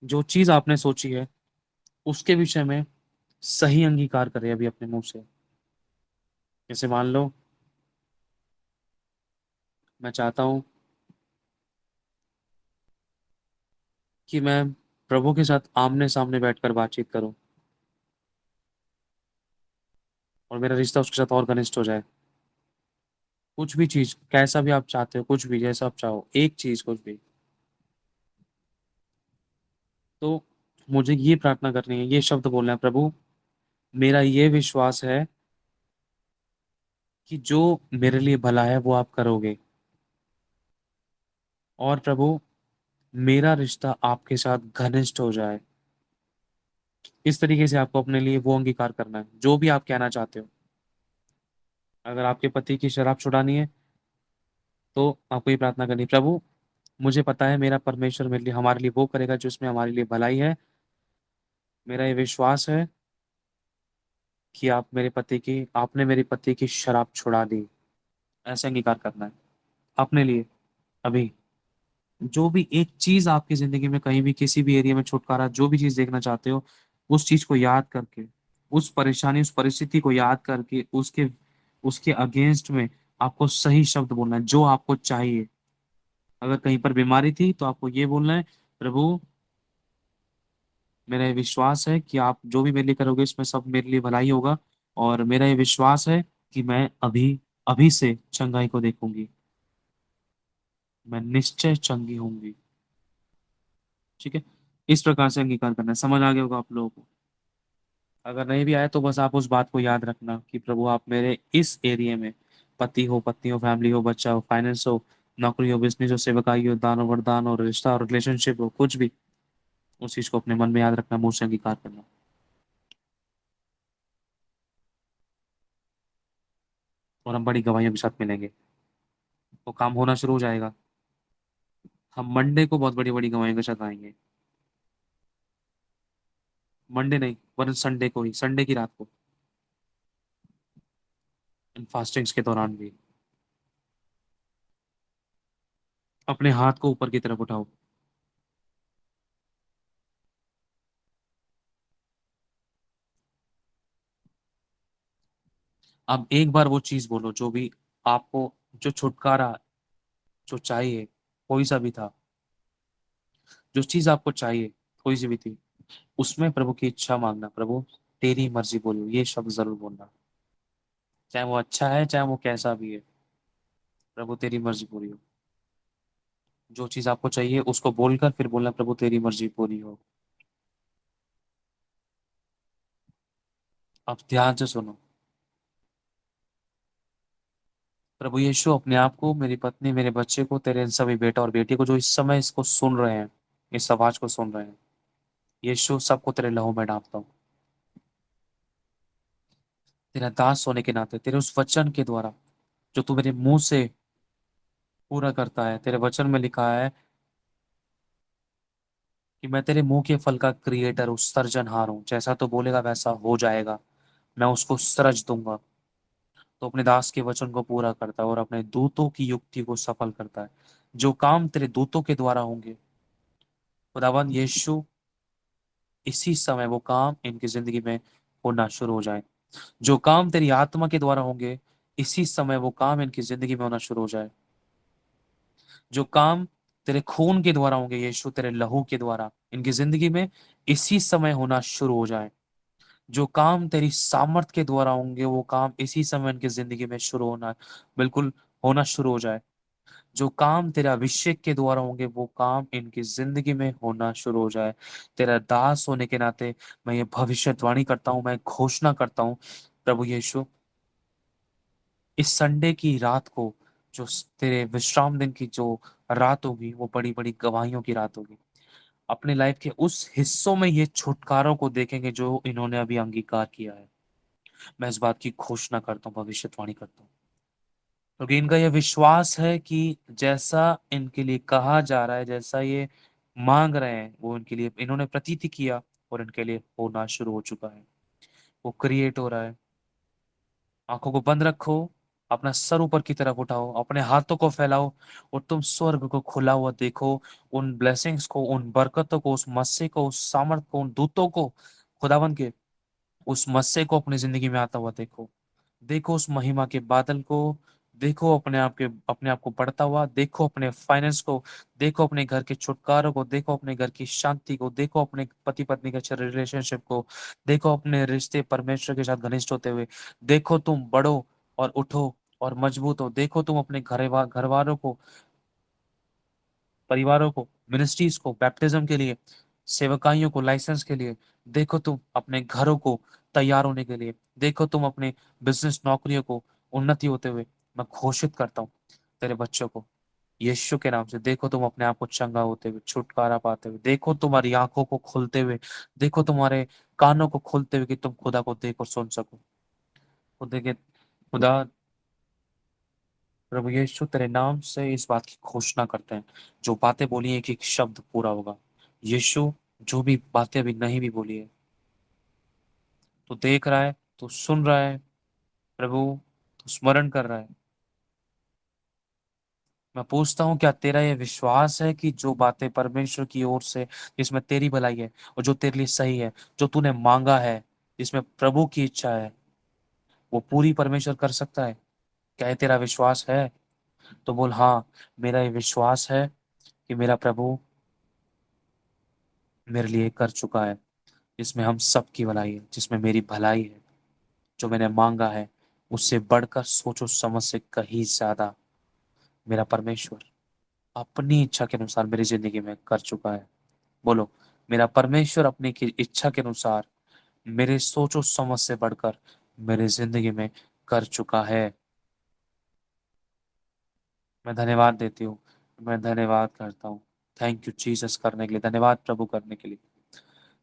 जो चीज आपने सोची है उसके विषय में सही अंगीकार करें अभी अपने मुंह से। जैसे मान लो, मैं चाहता हूं कि मैं प्रभु के साथ आमने सामने बैठकर बातचीत करूं, और मेरा रिश्ता उसके साथ और घनिष्ठ हो जाए। कुछ भी चीज, कैसा भी आप चाहते हो, कुछ भी, जैसा आप चाहो, एक चीज, कुछ भी। तो मुझे ये प्रार्थना करनी है, ये शब्द बोलना है, प्रभु मेरा ये विश्वास है कि जो मेरे लिए भला है वो आप करोगे, और प्रभु मेरा रिश्ता आपके साथ घनिष्ठ हो जाए। इस तरीके से आपको अपने लिए वो अंगीकार करना है जो भी आप कहना चाहते हो। अगर आपके पति की शराब छुड़ानी है तो आपको ये प्रार्थना करनी, प्रभु मुझे पता है मेरा परमेश्वर मेरे लिए, हमारे लिए वो करेगा जो इसमें हमारे लिए भलाई है। मेरा ये विश्वास है कि आपने मेरे पति की शराब छुड़ा दी। ऐसे अंगीकार करना है अपने लिए। अभी जो भी एक चीज आपकी जिंदगी में कहीं भी किसी भी एरिया में छुटकारा, जो भी चीज देखना चाहते हो, उस चीज को याद करके, उस परेशानी उस परिस्थिति को याद करके, उसके उसके अगेंस्ट में आपको सही शब्द बोलना है जो आपको चाहिए। अगर कहीं पर बीमारी थी तो आपको ये बोलना है, प्रभु मेरा ये विश्वास है कि आप जो भी मेरे लिए करोगे इसमें सब मेरे लिए भलाई होगा, और मेरा ये विश्वास है कि मैं अभी अभी से चंगाई को देखूंगी, मैं निश्चय चंगी होंगी। ठीक है, इस प्रकार से अंगीकार करना है। समझ आ गया होगा आप लोगों को। अगर नहीं भी आया तो बस आप उस बात को याद रखना कि प्रभु आप मेरे इस एरिया में, पति हो, पत्नी हो, फैमिली हो, बच्चा हो, फाइनेंस हो, नौकरी हो, बिजनेस हो, सेवकाई हो, दान हो, वरदान हो, रिश्ता और रिलेशनशिप हो, कुछ भी, उस चीज को अपने मन में याद रखना, मुंह से अंगीकार करना। और हम बड़ी गवाहियों के साथ मिलेंगे, वो काम होना शुरू हो जाएगा। हम मंडे को बहुत बड़ी बड़ी गवाहियों के साथ आएंगे। मंडे नहीं, वरन संडे को ही, संडे की रात को, इन फास्टिंग्स के दौरान भी। अपने हाथ को ऊपर की तरफ उठाओ। अब एक बार वो चीज बोलो जो भी आपको, जो छुटकारा जो चाहिए, कोई सा भी था, जो चीज आपको चाहिए कोई सी भी थी, उसमें प्रभु की इच्छा मांगना। प्रभु तेरी मर्जी बोलो, ये शब्द जरूर बोलना, चाहे वो अच्छा है चाहे वो कैसा भी है। प्रभु तेरी मर्जी पूरी हो। जो चीज आपको चाहिए उसको बोलकर फिर बोलना, प्रभु तेरी मर्जी पूरी हो। अब ध्यान से सुनो। प्रभु यीशु अपने आप को, मेरी पत्नी, मेरे बच्चे को, तेरे इन सभी बेटा और बेटी को जो इस समय इसको सुन रहे हैं, इस आवाज को सुन रहे हैं, यीशु सबको तेरे लहू में डालता हूँ। तेरा दास होने के नाते, तेरे उस वचन के द्वारा जो तू मेरे मुंह से पूरा करता है, तेरे वचन में लिखा है कि मैं तेरे मुंह के फल का क्रिएटर हूँ, सर्जनहार हूँ, जैसा तो बोलेगा वैसा हो जाएगा, मैं उसको सरज दूंगा। तो अपने दास के वचन को पूरा करता है और अपने दूतों की युक्ति को सफल करता है। जो काम तेरे दूतों के द्वारा होंगे, खुदावन यीशु, इसी समय वो काम इनकी जिंदगी में होना शुरू हो जाए। जो काम तेरी आत्मा के द्वारा होंगे, इसी समय वो काम इनकी जिंदगी में होना शुरू हो जाए। जो काम तेरे खून के द्वारा होंगे यीशु, तेरे लहू के द्वारा इनकी जिंदगी में इसी समय होना शुरू हो जाए। जो काम तेरी सामर्थ के द्वारा होंगे वो काम इसी समय इनकी जिंदगी में शुरू होना, बिल्कुल होना शुरू हो जाए। जो काम तेरा अभिषेक के द्वारा होंगे वो काम इनकी जिंदगी में होना शुरू हो जाए। तेरा दास होने के नाते मैं ये भविष्यवाणी करता हूँ, मैं घोषणा करता हूँ, प्रभु यीशु, इस संडे की रात को, जो तेरे विश्राम दिन की जो रात होगी, वो बड़ी बड़ी गवाहियों की रात होगी। अपने लाइफ के उस हिस्सों में ये छुटकारों को देखेंगे जो इन्होंने अभी अंगीकार किया है। मैं इस बात की घोषणा करता हूँ, भविष्यवाणी करता हूँ, क्योंकि इनका यह विश्वास है कि जैसा इनके लिए कहा जा रहा है, जैसा ये मांग रहे हैं, वो इनके लिए इन्होंने प्रतीति किया और इनके लिए होना शुरू हो चुका है। वो क्रिएट हो रहा है। आंखों को बंद रखो, अपना सर ऊपर की तरफ उठाओ, अपने हाथों को फैलाओ और तुम स्वर्ग को खुला हुआ देखो। उन ब्लेसिंग्स को, उन बरकतों को, उस मस्से को, उस सामर्थ को, उन दूतों को, खुदावन के उस मस्से को अपनी जिंदगी में आता हुआ देखो। देखो उस महिमा के बादल को, देखो अपने आप को बढ़ता हुआ, देखो अपने फाइनेंस को, देखो अपने घर के छुटकारों को, देखो अपने घर की शांति को, देखो अपने पति पत्नी के अच्छे रिलेशनशिप को, देखो अपने रिश्ते परमेश्वर के साथ घनिष्ठ होते हुए। देखो तुम बढ़ो और उठो और मजबूत हो। देखो तुम अपने घर वालों को, परिवारों को, मिनिस्ट्रीज को बैप्टिज्म के लिए, सेवकाइयों को लाइसेंस के लिए, देखो तुम अपने घरों को तैयार होने के लिए, देखो तुम अपने बिजनेस नौकरियों को उन्नति होते हुए मैं घोषित करता हूँ तेरे बच्चों को यीशु के नाम से। देखो तुम अपने आप को चंगा होते हुए, छुटकारा पाते हुए, देखो तुम्हारी आंखों को खुलते हुए, देखो तुम्हारे कानों को खुलते हुए कि तुम खुदा को देख और सुन सको। खुदा के खुदा प्रभु यीशु तेरे नाम से इस बात की घोषणा करते हैं, जो बातें बोली है कि एक शब्द पूरा होगा। यीशु जो भी बातें अभी नहीं भी बोली है, तू देख रहा है, तू सुन रहा है प्रभु, तू स्मरण कर रहा है। मैं पूछता हूँ क्या तेरा ये विश्वास है कि जो बातें परमेश्वर की ओर से, जिसमें तेरी भलाई है और जो तेरे लिए सही है, जो तूने मांगा है, जिसमें प्रभु की इच्छा है, वो पूरी परमेश्वर कर सकता है? क्या ये तेरा विश्वास है? तो बोल हाँ, मेरा ये विश्वास है कि मेरा प्रभु मेरे लिए कर चुका है, जिसमें हम सबकी भलाई है, जिसमें मेरी भलाई है, जो मैंने मांगा है उससे बढ़कर सोचो समझ से कहीं ज्यादा मेरा परमेश्वर अपनी इच्छा के अनुसार मेरी जिंदगी में कर चुका है। बोलो, मेरा परमेश्वर अपनी की इच्छा के अनुसार मेरे सोचो समझ से बढ़कर मेरी जिंदगी में कर चुका है। मैं धन्यवाद देती हूँ, मैं धन्यवाद करता हूँ। थैंक यू जीसस करने के लिए, धन्यवाद प्रभु करने के लिए।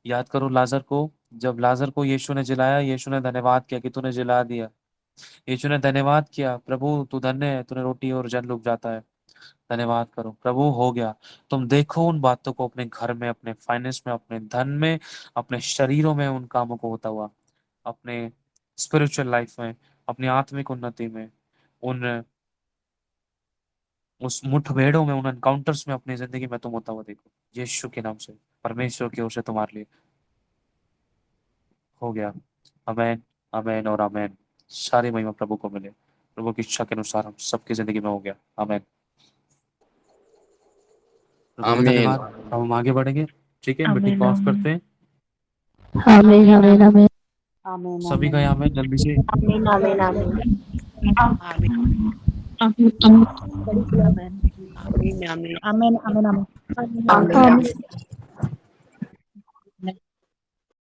याद करो लाजर को, जब लाजर को यीशु ने जिलाया, यीशु ने धन्यवाद किया कि तूने जिला दिया। यीशु ने धन्यवाद किया, प्रभु तू धन्य है, तूने रोटी और जल लुक जाता है। धन्यवाद करो प्रभु, हो गया। तुम देखो उन बातों को अपने घर में, अपने फाइनेंस में, अपने धन में, अपने शरीरों में, उन कामों को होता हुआ, अपने स्पिरिचुअल लाइफ में, अपनी आत्मिक उन्नति में, उन उस मुठभेड़ों में, उन एनकाउंटर्स में अपनी जिंदगी में तुम होता हुआ देखो। यीशु के नाम से, परमेश्वर की ओर से तुम्हारे लिए हो गया। अमेन, अमेन और अमेन। सारी महिमा प्रभु को मिले। प्रभु की इच्छा के अनुसार हम सबकी जिंदगी में हो गया। अमेन। प्रभु का आमीन। धन्यवाद। अब हम आगे बढ़ेंगे। ठीक है, मीटिंग आमीन को ऑफ आमीन करते हैं। आमीन आमीन आमीन आमीन सभी का आमीन यहाँ में जल्दी से आमीन आमीन आमीन आमीन आमीन आमीन आमीन आमीन आमीन आमीन आमीन आमीन आमीन